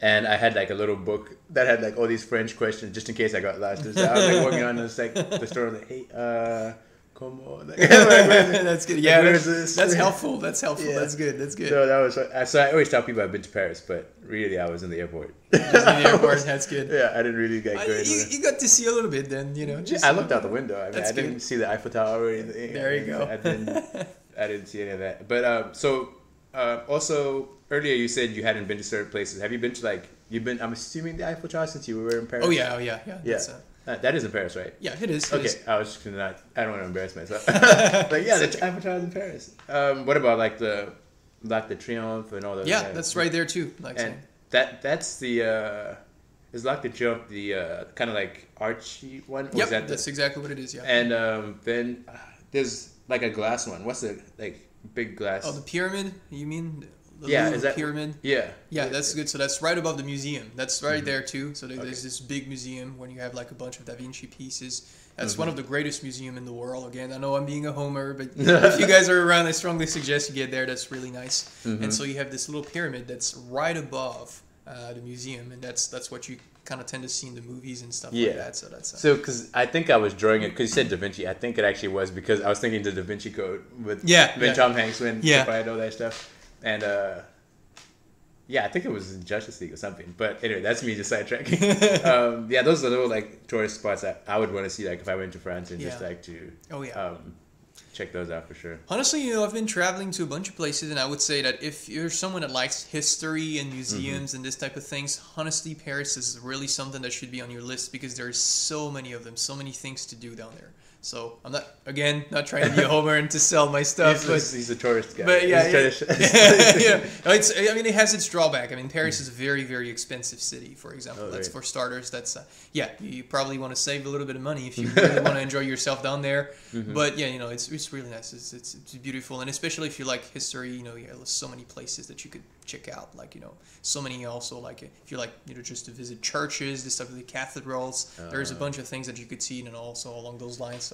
And I had like a little book that had like all these French questions just in case I got lost. So I was like walking on this like the store like, hey, come on. Like, That's good. Yeah, where's this? that's helpful. That's helpful. Yeah. That's good. That's good. So that was so I always tell people I've been to Paris, but really I was in the airport. Just in the airport. That's good. Yeah, I didn't really get good. You got to see a little bit then, Just I looked out the window. I mean, That's I didn't good. see the Eiffel Tower or anything. There you go. I didn't see any of that. But also earlier you said you hadn't been to certain places. Have you been to I'm assuming the Eiffel Tower since you were in Paris? Oh yeah. Yeah. That's, That is in Paris, right? yeah, it is. Okay, I was just gonna I don't want to embarrass myself. Like yeah, the Eiffel Tower is in Paris. What about like the L'Arc de Triomphe and all those? Yeah, that's right there too. Like And that's the is L'Arc de Triomphe the kind of like archy one? Or yep, is that that's exactly what it is. Yeah. And then there's like a glass one. What's the like big glass? Oh, the pyramid? You mean the Yeah, Louvre is that- pyramid? Yeah. Yeah, that's good. So that's right above the museum. That's right Mm-hmm. there too. So there's this big museum when you have like a bunch of Da Vinci pieces. That's one of the greatest museum in the world. Again, I know I'm being a homer, but if you guys are around, I strongly suggest you get there. That's really nice. Mm-hmm. And so you have this little pyramid that's right above the museum, and that's what you kind of tend to see in the movies and stuff Yeah. like that. So that's So, because I think I was drawing it, because you said Da Vinci, I think it actually was because I was thinking the Da Vinci Code with when Tom Hanks went to fight all that stuff. And, yeah, I think it was Justice League or something. But anyway, that's me just sidetracking. Yeah, those are little, like, tourist spots that I would want to see, like, if I went to France and just, like, to check those out for sure. Honestly, you know, I've been traveling to a bunch of places, and I would say that if you're someone that likes history and museums and this type of things, honestly, Paris is really something that should be on your list because there's so many of them, so many things to do down there. So I'm not trying to be a homer and to sell my stuff. He's a tourist guy. But yeah, I mean, it has its drawback. I mean, Paris is a very, very expensive city, for example. That's for starters. That's you probably want to save a little bit of money if you really want to enjoy yourself down there. But yeah, you know, it's really nice. It's beautiful, and especially if you like history, you know, there's so many places that you could check out. Like, you know, so many also, like, if you like, you know, just to visit churches, this stuff, the cathedrals. There's a bunch of things that you could see, and also along those lines.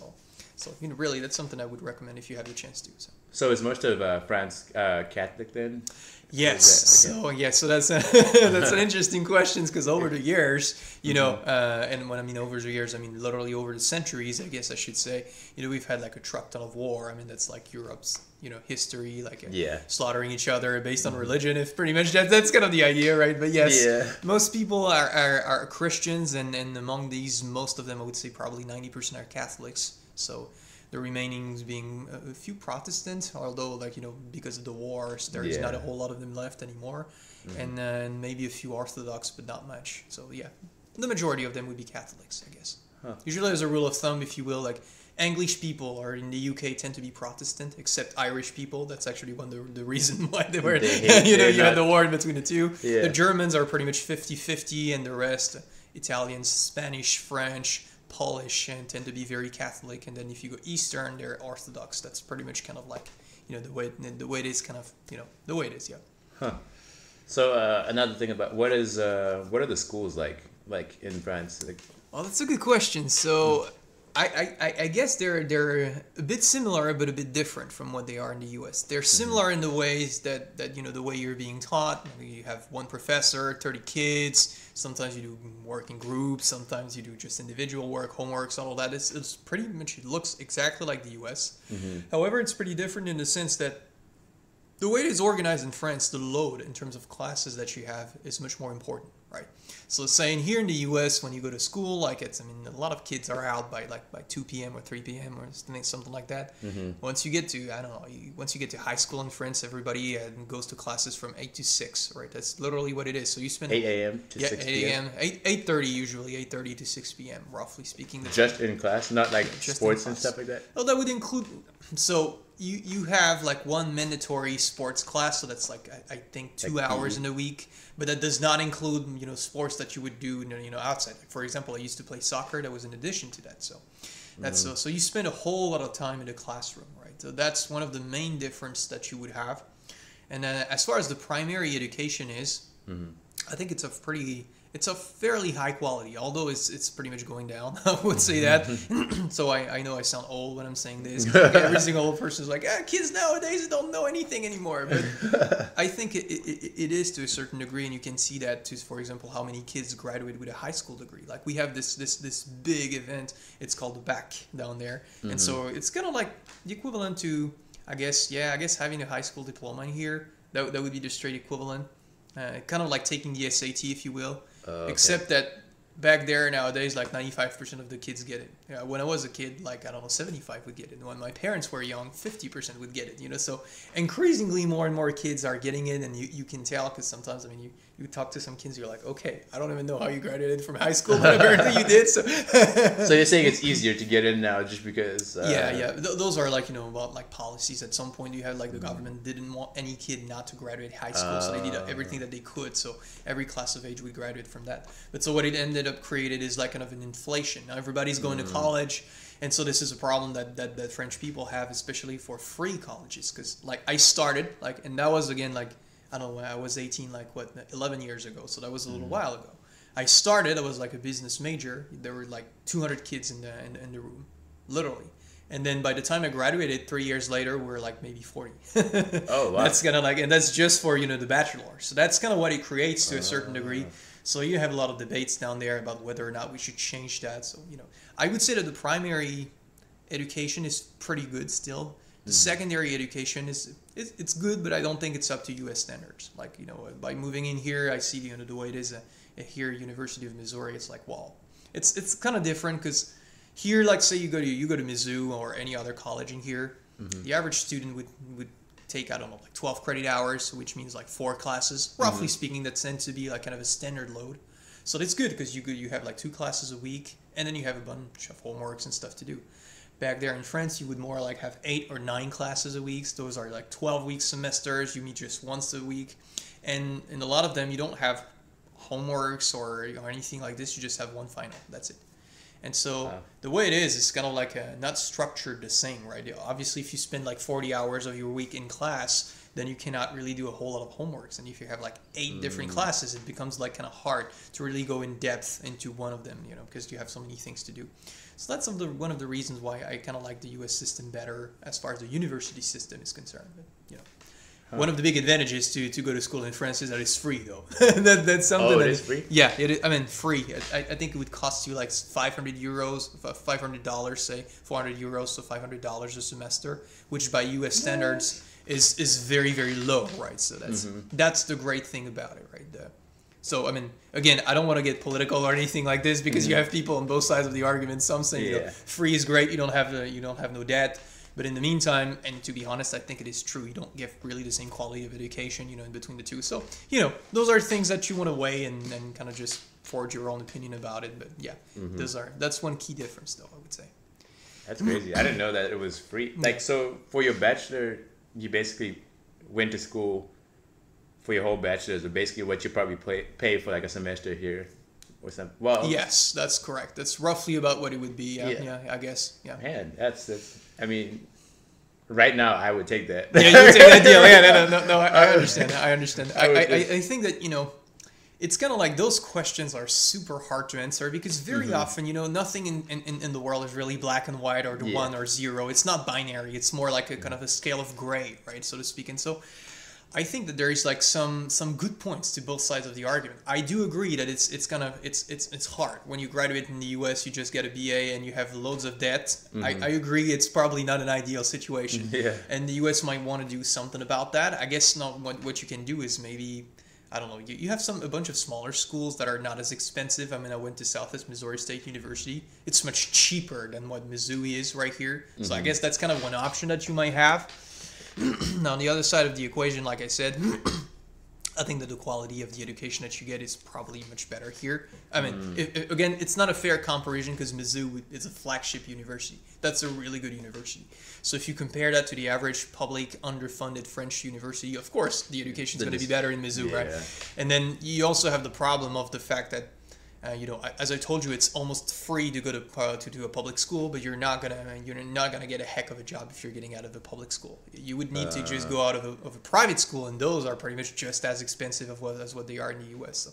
So you know, really, that's something I would recommend if you have the chance to. So is most of France Catholic then? Yes. So that's that's an interesting question because over the years, you know, and when I mean over the years, I mean literally over the centuries, I guess I should say. You know, we've had like a truck ton of war. I mean, that's like Europe's, you know, history, like slaughtering each other based on religion. If pretty much that's kind of the idea, right? But yes, most people are Christians, and among these, most of them, I would say probably 90% are Catholics. So the remaining being a few Protestants, although, like, you know, because of the wars, there is not a whole lot of them left anymore, and maybe a few Orthodox, but not much. So yeah, the majority of them would be Catholics, I guess. Usually, as a rule of thumb, if you will, like English people or in the UK tend to be Protestant, except Irish people. That's actually one of the reason why they were, you know, you had the war in between the two. The Germans are pretty much 50-50, and the rest, Italians, Spanish, French, Polish, and tend to be very Catholic. And then if you go Eastern, they're Orthodox. That's pretty much kind of like, you know, the way it is, kind of, you know, the way it is. So another thing about what are the schools like in France? Like, well, that's a good question. So I guess they're a bit similar, but a bit different from what they are in the U.S. They're similar in the ways that you know, the way you're being taught. You have one professor, 30 kids. Sometimes you do work in groups. Sometimes you do just individual work, homeworks, all that. It's pretty much, it looks exactly like the U.S. However, it's pretty different in the sense that the way it is organized in France, the load in terms of classes that you have is much more important, right? So saying here in the U.S., when you go to school, like I mean, a lot of kids are out by 2 p.m. or 3 p.m. or something like that. Once you get to, I don't know, once you get to high school in France, everybody goes to classes from 8 to 6, right? That's literally what it is. So you spend 8 a.m. to 6 p.m. 8:30 usually, 8:30 to 6 p.m. roughly speaking. Just in class, not like sports and stuff like that. Oh, that would include. So you have like one mandatory sports class, so that's like I think 2 hours in a week. But that does not include, you know, sports that you would do, you know, outside. Like, for example, I used to play soccer. That was in addition to that. So that's so you spend a whole lot of time in the classroom, right? So that's one of the main difference that you would have. And then as far as the primary education is, I think it's a fairly high quality, although it's pretty much going down. I would say that. So I know I sound old when I'm saying this. Every single old person is like, kids nowadays don't know anything anymore. But I think it is to a certain degree, and you can see that to, for example, how many kids graduate with a high school degree. Like we have this big event. It's called the BAC down there, and so it's kind of like the equivalent to, I guess having a high school diploma in here. That would be the straight equivalent. Kind of like taking the SAT, if you will. Except that back there nowadays, like 95% of the kids get it. You know, when I was a kid, like, I don't know, 75 would get it. When my parents were young, 50% would get it, you know. So increasingly more and more kids are getting it, and you can tell, because sometimes, I mean, you talk to some kids, you're like, okay, I don't even know how you graduated from high school, but apparently you did. So so you're saying it's easier to get in now just because... Those are like, you know, about like policies. At some point you had like the government didn't want any kid not to graduate high school, so they did everything that they could. So every class of age would graduate from that. But so what it ended up created is like kind of an inflation. Now everybody's going to college, and so this is a problem that French people have, especially for free colleges. Because like I started, like, and that was again like, I don't know, I was 18, like 11 years ago. So that was a little while ago. I started, I was like a business major. There were like 200 kids in the room, literally. And then by the time I graduated 3 years later, we're like maybe 40. Oh, wow. That's kind of like, and that's just for, the bachelor. So that's kind of what it creates to a certain degree. So you have a lot of debates down there about whether or not we should change that. So, I would say that the primary education is pretty good still. The secondary education it's good, but I don't think it's up to U.S. standards. Like, by moving in here, I see, the way it is here, University of Missouri, it's like, wow. It's kind of different because here, like, say you go to Mizzou or any other college in here, the average student would take, I don't know, like 12 credit hours, which means like 4 classes. Roughly speaking, that tends to be like kind of a standard load. So that's good because you have like 2 classes a week, and then you have a bunch of homeworks and stuff to do. Back there in France, you would more like have 8 or 9 classes a week. Those are like 12-week semesters. You meet just once a week. And in a lot of them, you don't have homeworks or anything like this. You just have one final. That's it. And so the way it is, it's kind of like not structured the same, right? Obviously, if you spend like 40 hours of your week in class, then you cannot really do a whole lot of homeworks. And if you have like 8 different classes, it becomes like kind of hard to really go in depth into one of them, because you have so many things to do. So that's one of the reasons why I kind of like the U.S. system better as far as the university system is concerned. But, one of the big advantages to go to school in France is that it's free, though. That's something. Oh, it is free? Yeah, it is, I mean, free. I think it would cost you like 500 euros, $500, say, 400 euros, so $500 a semester, which by U.S. standards is very, very low, right? So that's the great thing about it, right? So, I mean, again, I don't want to get political or anything like this because you have people on both sides of the argument. Some say, free is great, you don't have no debt. But in the meantime, and to be honest, I think it is true, you don't get really the same quality of education, in between the two. So, those are things that you want to weigh and kind of just forge your own opinion about it. But yeah, that's one key difference, though, I would say. That's crazy. I didn't know that it was free. Like, so for your bachelor, you basically went to school for your whole bachelor's, or basically what you probably pay for like a semester here or something. Well, yes, that's correct. That's roughly about what it would be. Yeah, I guess. Yeah. Man, that's. I mean, right now I would take that. Yeah, you would take that deal. Yeah, no. I understand. I understand. I think that it's kind of like those questions are super hard to answer because very often, nothing in the world is really black and white or the 1 or 0. It's not binary. It's more like a kind of a scale of gray, right, so to speak. And so I think that there is like some good points to both sides of the argument. I do agree that it's hard. When you graduate in the US, you just get a BA and you have loads of debt. I agree it's probably not an ideal situation. Yeah. And the US might want to do something about that. I guess what you can do is maybe, I don't know, you have a bunch of smaller schools that are not as expensive. I mean, I went to Southwest Missouri State University. It's much cheaper than what Mizzou is right here. So I guess that's kind of one option that you might have. Now, on the other side of the equation, like I said, I think that the quality of the education that you get is probably much better here. I mean, again, it's not a fair comparison because Mizzou is a flagship university. That's a really good university. So if you compare that to the average public underfunded French university, of course, the education is going to be better in Mizzou, right? And then you also have the problem of the fact that as I told you, it's almost free to go to do a public school, but you're not gonna get a heck of a job if you're getting out of a public school. You would need to just go out of a private school, and those are pretty much just as expensive as what they are in the U.S. So,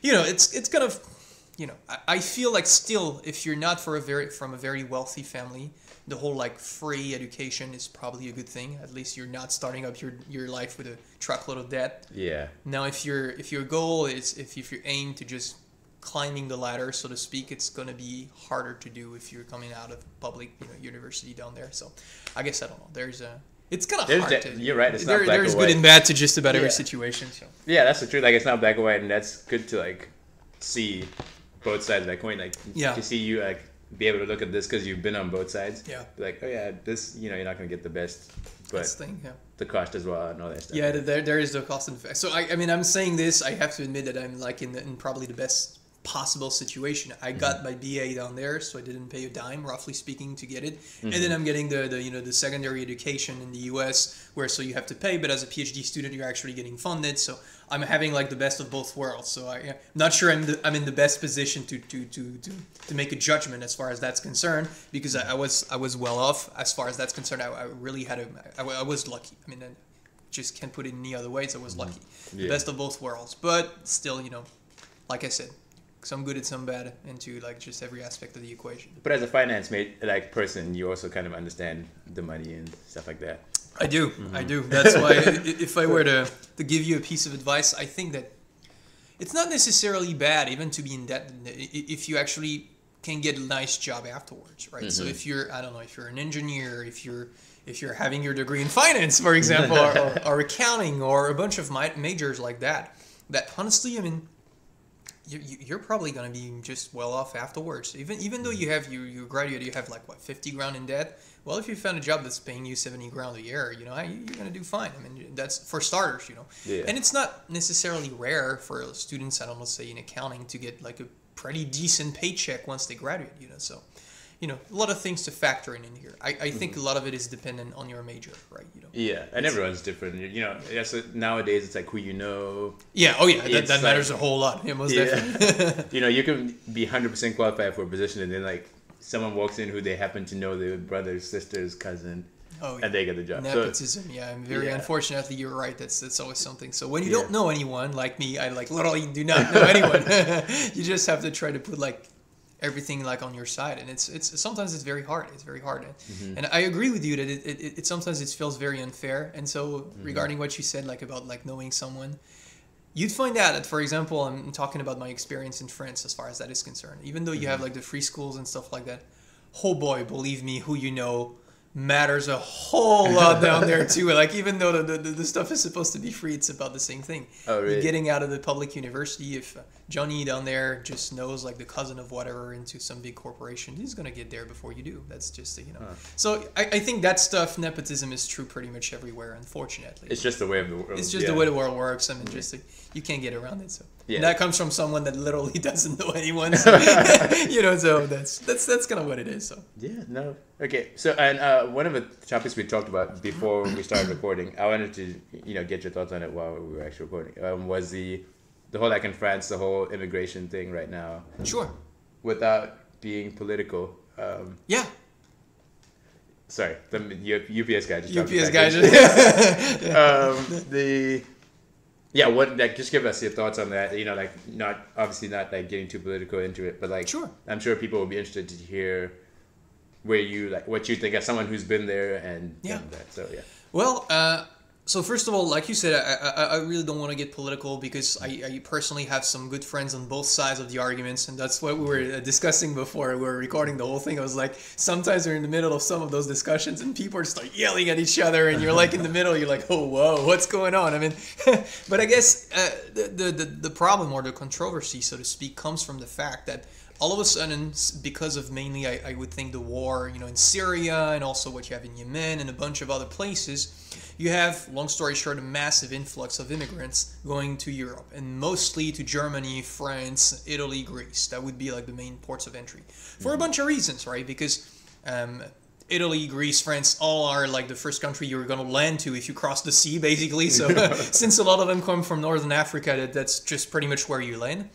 it's kind of, I feel like still, if you're not from a very wealthy family, the whole like free education is probably a good thing. At least you're not starting up your life with a truckload of debt. Yeah. Now, if your goal is if you aim to just climbing the ladder, so to speak, it's going to be harder to do if you're coming out of public university down there. So I guess I don't know. It's kind of hard to. You're right. It's not black there's or white. Good and bad to just about every situation. So. Yeah, that's the truth. Like, it's not black or white, and that's good to like see both sides of that coin. Like, to see you like be able to look at this because you've been on both sides. Yeah. Like, oh yeah, this you're not going to get the best, but the cost as well and all that stuff. Yeah, there is the cost and effect. So I mean, I'm saying this. I have to admit that I'm like in probably the best possible situation. I got my BA down there, so I didn't pay a dime, roughly speaking, to get it. And then I'm getting the secondary education in the US, where so you have to pay, but as a PhD student, you're actually getting funded. So I'm having like the best of both worlds. So I'm not sure I'm in the best position to make a judgment as far as that's concerned, because I was well off as far as that's concerned. I really I was lucky. I mean, I just can't put it any other ways. I was lucky. The best of both worlds, but still, like I said, some good and some bad into like just every aspect of the equation. But as a finance person, you also kind of understand the money and stuff like that. I do. I do. That's why if I were to give you a piece of advice, I think that it's not necessarily bad even to be in debt if you actually can get a nice job afterwards, right? So if you're, I don't know, if you're an engineer, if you're having your degree in finance, for example, or accounting, or a bunch of majors like that honestly, I mean, you're probably going to be just well off afterwards. Even though you graduate, you have like what, 50 grand in debt. Well, if you found a job that's paying you 70 grand a year, you know, you're going to do fine. I mean, that's for starters, you know. Yeah. And it's not necessarily rare for students, I don't know, say in accounting, to get like a pretty decent paycheck once they graduate, you know. So, you know, a lot of things to factor in here. I think a lot of it is dependent on your major, right? You know. Yeah, and everyone's different. You know, nowadays it's like who you know. Yeah. Oh, yeah. That matters a whole lot. Yeah, most definitely. You know, you can be 100% qualified for a position, and then like someone walks in who they happen to know their brother's sister's cousin. Oh, yeah. And they get the job. Nepotism, so, yeah. Unfortunately, you're right. That's always something. So when you don't know anyone, like me, I like literally do not know anyone. You just have to try to put like everything like on your side, and it's sometimes it's very hard. It's very hard, and I agree with you that it sometimes it feels very unfair. And so regarding what you said, like about like knowing someone, you'd find out that, for example, I'm talking about my experience in France as far as that is concerned. Even though you have like the free schools and stuff like that, oh boy, believe me, who you know matters a whole lot down there too. Like even though the stuff is supposed to be free, it's about the same thing. Oh, really? Getting out of the public university, if Johnny down there just knows like the cousin of whatever into some big corporation, he's gonna get there before you do. That's just you know. So I think that stuff, nepotism, is true pretty much everywhere. Unfortunately, it's just the way of the world. It's just the way the world works. I mean, just you can't get around it. So and that comes from someone that literally doesn't know anyone. So, you know, so that's kind of what it is. So yeah, no. Okay, so and one of the topics we talked about before we started recording, I wanted to get your thoughts on it while we were actually recording. Was the whole like in France, the whole immigration thing right now. Sure. Without being political. Yeah. Sorry, the UPS guy just. UPS guy just. What like just give us your thoughts on that. You know, like not like getting too political into it, but like sure. I'm sure people will be interested to hear where you like what you think as someone who's been there and done that. So yeah. Well, so first of all, like you said, I really don't want to get political because I personally have some good friends on both sides of the arguments, and that's what we were discussing before we were recording the whole thing. I was like, sometimes we're in the middle of some of those discussions and people are just like yelling at each other, and you're like in the middle, you're like, oh whoa, what's going on? I mean, but I guess the problem or the controversy, so to speak, comes from the fact that all of a sudden, because of mainly, I would think, the war, in Syria and also what you have in Yemen and a bunch of other places, you have, long story short, a massive influx of immigrants going to Europe, and mostly to Germany, France, Italy, Greece. That would be like the main ports of entry for a bunch of reasons, right? Because Italy, Greece, France, all are like the first country you're going to land to if you cross the sea, basically. So since a lot of them come from Northern Africa, that's just pretty much where you land.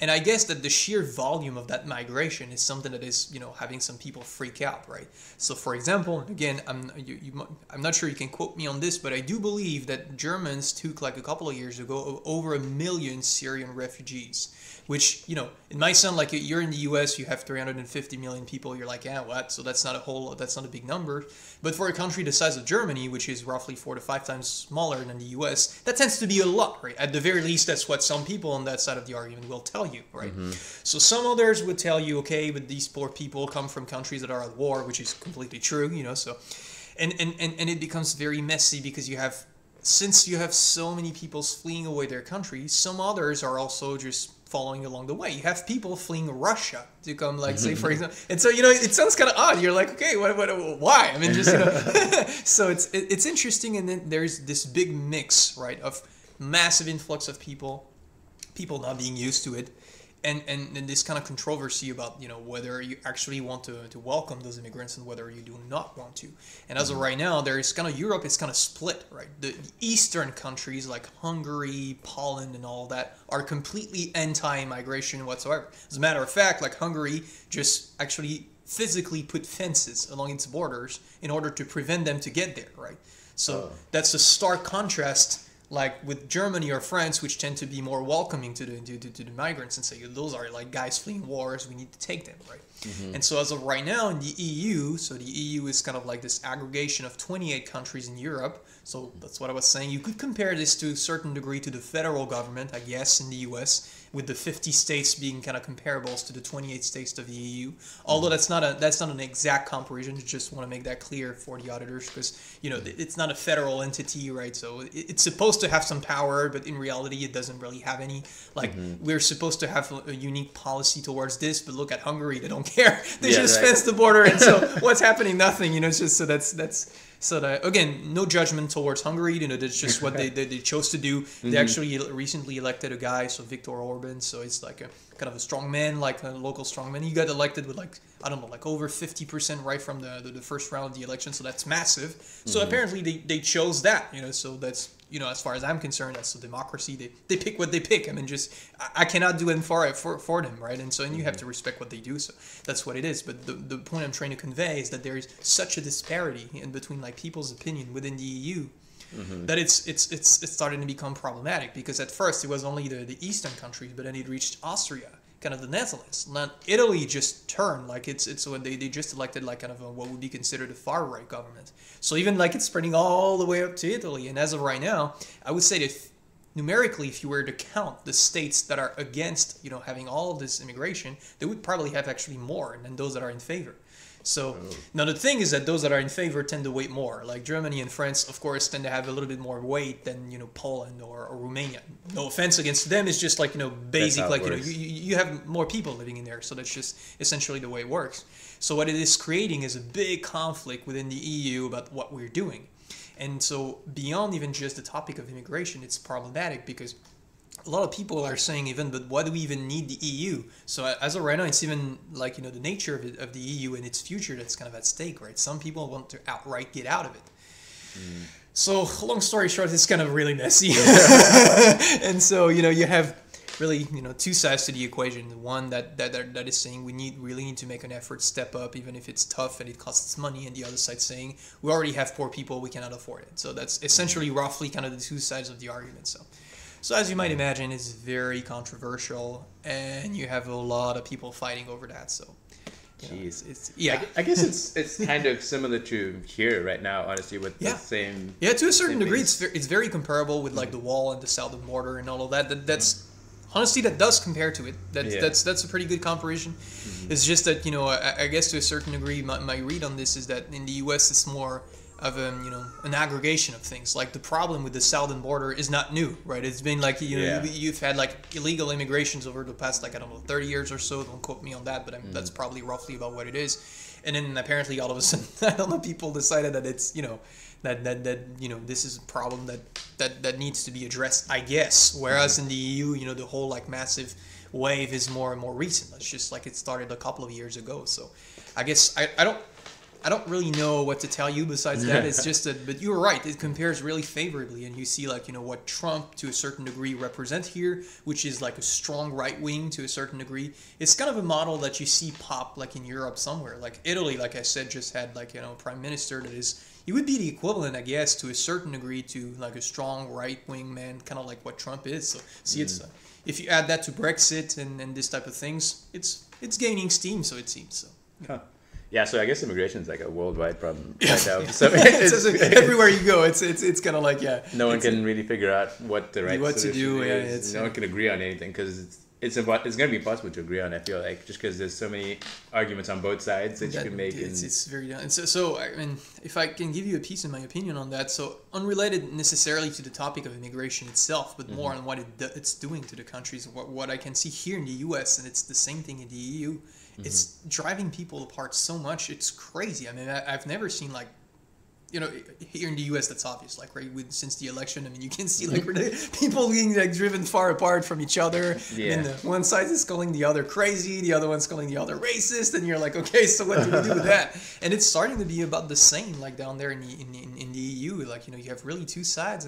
And I guess that the sheer volume of that migration is something that is, having some people freak out, right? So for example, again, I'm not sure you can quote me on this, but I do believe that Germans took like a couple of years ago over 1 million Syrian refugees. Which, it might sound like you're in the US, you have 350 million people, you're like, yeah, what? So that's not a big number. But for a country the size of Germany, which is roughly 4 to 5 times smaller than the US, that tends to be a lot, right? At the very least, that's what some people on that side of the argument will tell you, right? So some others would tell you, okay, but these poor people come from countries that are at war, which is completely true, so, and it becomes very messy because since you have so many people fleeing away their country, some others are also just following along the way. You have people fleeing Russia to come, like, say, for example, and so it sounds kind of odd. You're like, okay, why? I mean, just so it's interesting, and then there's this big mix, right, of massive influx of people not being used to it, and this kind of controversy about whether you actually want to welcome those immigrants and whether you do not want to. And as of right now, there's kind of Europe is kind of split, right? The eastern countries like Hungary, Poland, and all that are completely anti-immigration whatsoever. As a matter of fact, like Hungary just actually physically put fences along its borders in order to prevent them to get there, right? So that's a stark contrast like with Germany or France, which tend to be more welcoming to the migrants and say those are like guys fleeing wars, we need to take them, right? And so as of right now in the EU, so the EU is kind of like this aggregation of 28 countries in Europe. So that's what I was saying. You could compare this to a certain degree to the federal government, I guess, in the US, with the 50 states being kind of comparables to the 28 states of the EU. Although that's not an exact comparison. Just want to make that clear for the auditors, because it's not a federal entity, right? So it's supposed to have some power, but in reality it doesn't really have any. Like we're supposed to have a unique policy towards this, but look at Hungary, they don't care. They just fence the border, and so what's happening? Nothing. It's just so that's. So that, again, no judgment towards Hungary. That's just what they chose to do. They actually recently elected a guy, so Viktor Orban. So it's like a kind of a strong man, like a local strong man. He got elected with like, I don't know, like over 50% right from the first round of the election. So that's massive. So apparently they chose that. So that's, as far as I'm concerned, that's a democracy. They pick what they pick. I mean, I cannot do it for them, right? And so, and you have to respect what they do. So that's what it is. But the point I'm trying to convey is that there is such a disparity in between like people's opinion within the EU that it's starting to become problematic, because at first it was only the eastern countries, but then it reached Austria, kind of the Netherlands. Now Italy just turned, like it's when they just elected like kind of what would be considered a far right government. So even like it's spreading all the way up to Italy. And as of right now, I would say that numerically, if you were to count the states that are against having all of this immigration, they would probably have actually more than those that are in favor. So now the thing is that those that are in favor tend to weigh more. Like Germany and France, of course, tend to have a little bit more weight than Poland or Romania. No offense against them, it's just like basic, like you have more people living in there, so that's just essentially the way it works. So what it is creating is a big conflict within the EU about what we're doing, and so beyond even just the topic of immigration, it's problematic because a lot of people are saying even, but why do we even need the EU? So as of right now, it's even like, the nature of the EU and its future that's kind of at stake, right? Some people want to outright get out of it. So long story short, it's kind of really messy. And so, you have really, two sides to the equation. The one that is saying we really need to make an effort, step up, even if it's tough and it costs money. And the other side saying we already have poor people, we cannot afford it. So that's essentially roughly kind of the two sides of the argument. So as you might imagine, it's very controversial, and you have a lot of people fighting over that. So, it's I guess it's kind of similar to here right now, honestly, with the same. Yeah, to a certain degree, it's very comparable with like the wall and the southern border and all of that. That's honestly, that does compare to it. That's a pretty good comparison. It's just that I guess to a certain degree, my read on this is that in the U.S. it's more of an aggregation of things. Like the problem with the southern border is not new, right? It's been like you've had like illegal immigrations over the past 30 years or so. Don't quote me on that, but that's probably roughly about what it is. And then apparently all of a sudden, I don't know, people decided that it's that this is a problem that needs to be addressed, I guess. Whereas in the EU, the whole like massive wave is more and more recent. It's just like it started a couple of years ago. So I guess I don't really know what to tell you besides that. It's just that, but you're right. It compares really favorably, and you see what Trump to a certain degree represents here, which is like a strong right wing to a certain degree. It's kind of a model that you see pop like in Europe somewhere. Like Italy, like I said, just had like a prime minister that is. It would be the equivalent, I guess, to a certain degree to like a strong right wing man, kind of like what Trump is. So see, it's if you add that to Brexit and this type of things, it's gaining steam. So it seems so. Huh. Yeah, so I guess immigration is like a worldwide problem right now. Yeah. So everywhere you go, it's kind of like no one can really figure out what the right what solution to do. is. No one can agree on anything because it's going to be impossible to agree on. I feel like just because there's so many arguments on both sides that you can make. It's very and so I mean, if I can give you a piece of my opinion on that, so unrelated necessarily to the topic of immigration itself, but more on what it's doing to the countries. What I can see here in the U.S. and it's the same thing in the EU. It's driving people apart so much. It's crazy. I mean, I've never seen like, here in the U.S. that's obvious. Like since the election, I mean, you can see like people being like driven far apart from each other. Yeah. And one side is calling the other crazy, the other one's calling the other racist, and you're like, okay, so what do we do with that? And it's starting to be about the same, like down there in the EU. Like you have really two sides,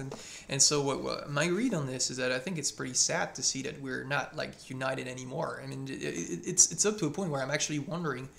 and so what my read on this is that I think it's pretty sad to see that we're not like united anymore. I mean, it's up to a point where I'm actually wondering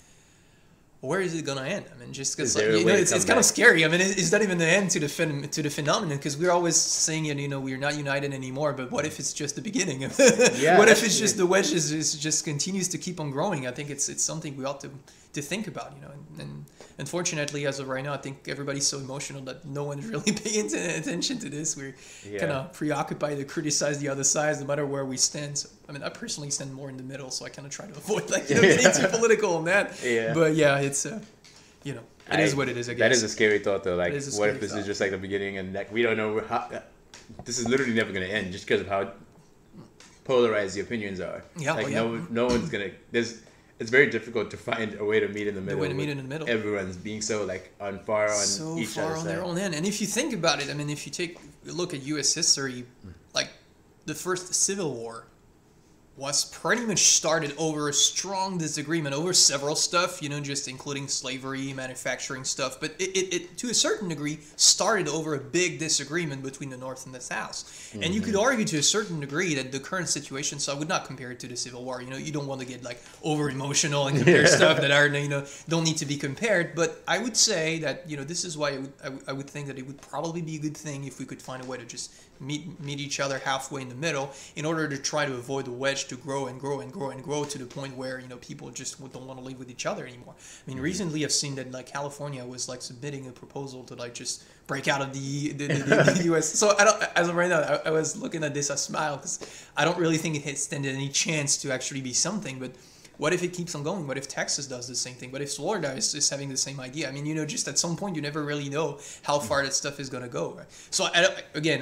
where is it gonna end? I mean, just because Is there a you know, way to it's come kind of back? scary. I mean, it's not even the end to the phenomenon, because we're always saying, you know, we're not united anymore. But what if it's just the beginning? Yeah, What if that's it's just the wedge is just continues to keep on growing? I think it's something we ought to think about, you know. And unfortunately, as of right now, I think everybody's so emotional that no one's really paying attention to this. We're Yeah. kind of preoccupied to criticize the other sides, no matter where we stand. So, I mean, I personally stand more in the middle, so I kind of try to avoid like, you know, getting too political on that. Yeah. But yeah, it's you know, it is what it is. I guess That is a scary thought, though. Like, It is a what scary if this thought. is just like the beginning, and like we don't know how? This is literally never going to end, just because of how polarized the opinions are. Yeah, Like oh, yeah. no one's gonna. It's very difficult to find a way to meet in the middle. way to meet with in the middle. Everyone's being so like on far on so each far other's on their side. own end. And if you think about it, I mean, if you take a look at U.S. history, like the first Civil War was pretty much started over a strong disagreement over several stuff, you know, just including slavery, manufacturing stuff. But it to a certain degree, started over a big disagreement between the North and the South. And you could argue to a certain degree that the current situation, so I would not compare it to the Civil War. You know, you don't want to get like over emotional and compare stuff that are, you know, don't need to be compared. But I would say that, you know, this is why I would think that it would probably be a good thing if we could find a way to just meet each other halfway in the middle in order to try to avoid the wedge to grow and grow and grow and grow to the point where, you know, people just don't want to live with each other anymore. I mean, recently I've seen that like California was like submitting a proposal to like just break out of the U.S. So I don't, as of right now, I was looking at this, I smile because I don't really think it has standed any chance to actually be something. But what if it keeps on going? What if Texas does the same thing? What if Florida is having the same idea? I mean, you know, just at some point, you never really know how far that stuff is going to go. Right? So, I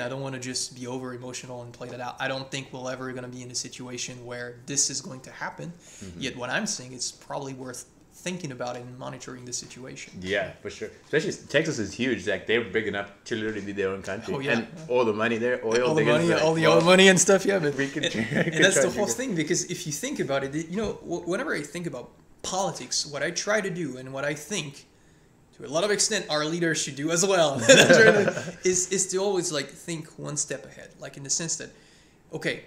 don't want to just be over emotional and play that out. I don't think we're ever going to be in a situation where this is going to happen. Yet what I'm saying, it's probably worth thinking about it and monitoring the situation. Yeah, for sure. Especially Texas is huge. Like they're big enough to literally be their own country. Oh, yeah. And all the money there, oil, All the they money, just all the well, oil money and stuff, yeah. But we could- and, we and could that's try the to whole get- thing, because if you think about it, you know, whenever I think about politics, what I try to do and what I think, to a lot of extent, our leaders should do as well, is to always like think one step ahead, like in the sense that, okay,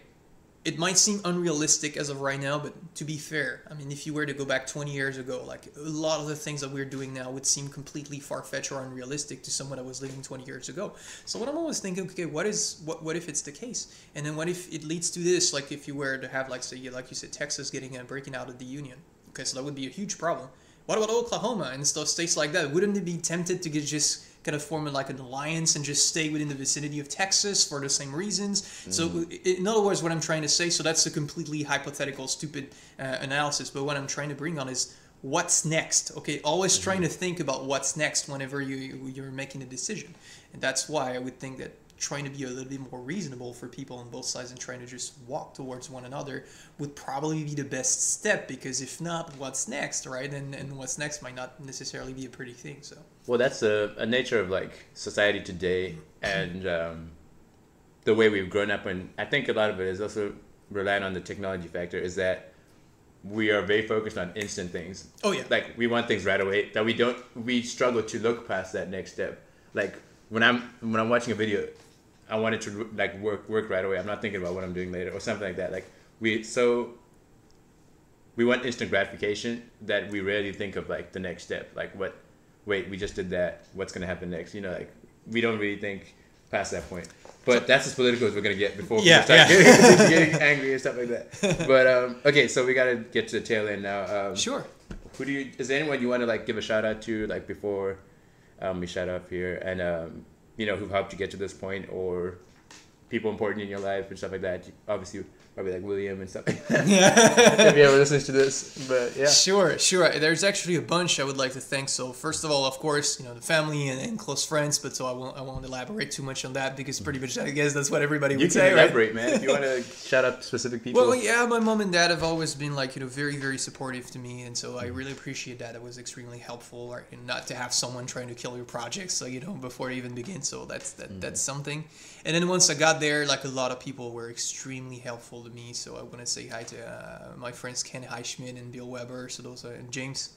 it might seem unrealistic as of right now, but to be fair, I mean, if you were to go back 20 years ago, like a lot of the things that we're doing now would seem completely far-fetched or unrealistic to someone that was living 20 years ago. So what I'm always thinking, okay, what if it's the case? And then what if it leads to this, like if you were to have, like, say, like you said, Texas breaking out of the Union. Okay, so that would be a huge problem. What about Oklahoma and stuff, states like that? Wouldn't it be tempted to just kind of form like an alliance and just stay within the vicinity of Texas for the same reasons? So in other words, what I'm trying to say, so that's a completely hypothetical, stupid analysis, but what I'm trying to bring on is what's next. Okay, always trying to think about what's next whenever you're making a decision. And that's why I would think that trying to be a little bit more reasonable for people on both sides and trying to just walk towards one another would probably be the best step, because if not, what's next, right? And what's next might not necessarily be a pretty thing. So Well, that's a nature of like society today, and the way we've grown up. And I think a lot of it is also relying on the technology factor. Is that we are very focused on instant things. oh yeah, Like we want things right away. That we struggle to look past that next step. Like when I'm watching a video, I want it to like work right away. I'm not thinking about what I'm doing later or something like that. Like we want instant gratification that we rarely think of like the next step. Like wait, we just did that. What's gonna happen next? You know, like we don't really think past that point. But that's as political as we're gonna get before Yeah, people start yeah. getting angry and stuff like that. But okay, so we gotta get to the tail end now. sure. Is there anyone you want to like give a shout out to like before we shut off here, and you know, who've helped you get to this point, or people important in your life and stuff like that? Obviously, probably like William and stuff like that. If he ever listens to this, but yeah. Sure. There's actually a bunch I would like to thank. So first of all, of course, you know, the family and close friends. But so I won't elaborate too much on that, because pretty much I guess that's what everybody You would can say, right? elaborate, man. If you want to shout out specific people. Well, yeah, my mom and dad have always been like, you know, very, very supportive to me, and so I really appreciate that. It was extremely helpful, right? And not to have someone trying to kill your projects, so, you know, before it even begins. So that's something. And then once I got there, like a lot of people were extremely helpful to me. So I want to say hi to my friends Ken Highschmidt and Bill Weber. So those are, and James.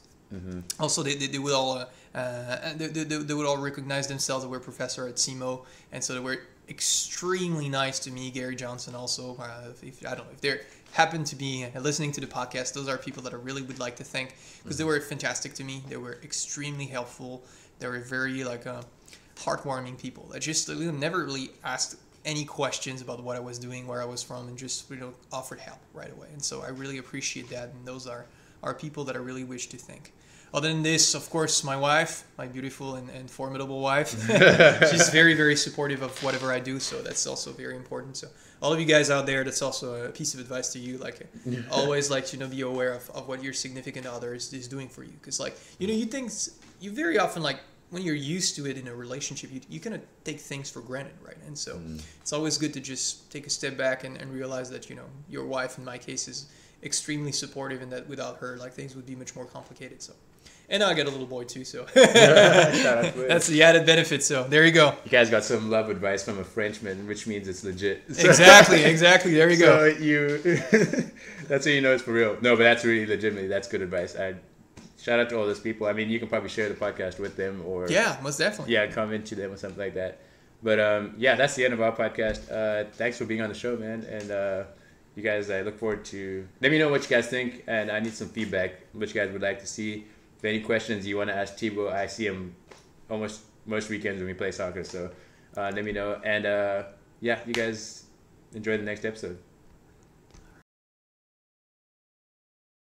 Also, they would all they would all recognize themselves that we're professor at SEMO, and so they were extremely nice to me. Gary Johnson also. If I don't know if they're happen to be listening to the podcast, those are people that I really would like to thank because they were fantastic to me. They were extremely helpful. They were very heartwarming people. I just never really asked any questions about what I was doing, where I was from, and just offered help right away. And so I really appreciate that. And those are people that I really wish to thank. Other than this, of course, my wife, my beautiful and formidable wife, she's very, very supportive of whatever I do. So that's also very important. So all of you guys out there, that's also a piece of advice to you. Always be aware of what your significant other is doing for you. Because you think you very often when you're used to it in a relationship, you kind of take things for granted, right? And so it's always good to just take a step back and realize that, your wife, in my case, is extremely supportive and that without her, things would be much more complicated. So, and now I got a little boy too, so that's the added benefit. So there you go. You guys got some love advice from a Frenchman, which means it's legit. Exactly. There you go. That's how you know it's for real. No, but that's really legitimately, that's good advice. Shout out to all those people. I mean, you can probably share the podcast with them or... Yeah, most definitely. Yeah, comment to them or something like that. But that's the end of our podcast. Thanks for being on the show, man. And you guys, I look forward to... Let me know what you guys think. And I need some feedback, what you guys would like to see. If any questions you want to ask Thibaut, I see him almost most weekends when we play soccer. So let me know. And you guys enjoy the next episode.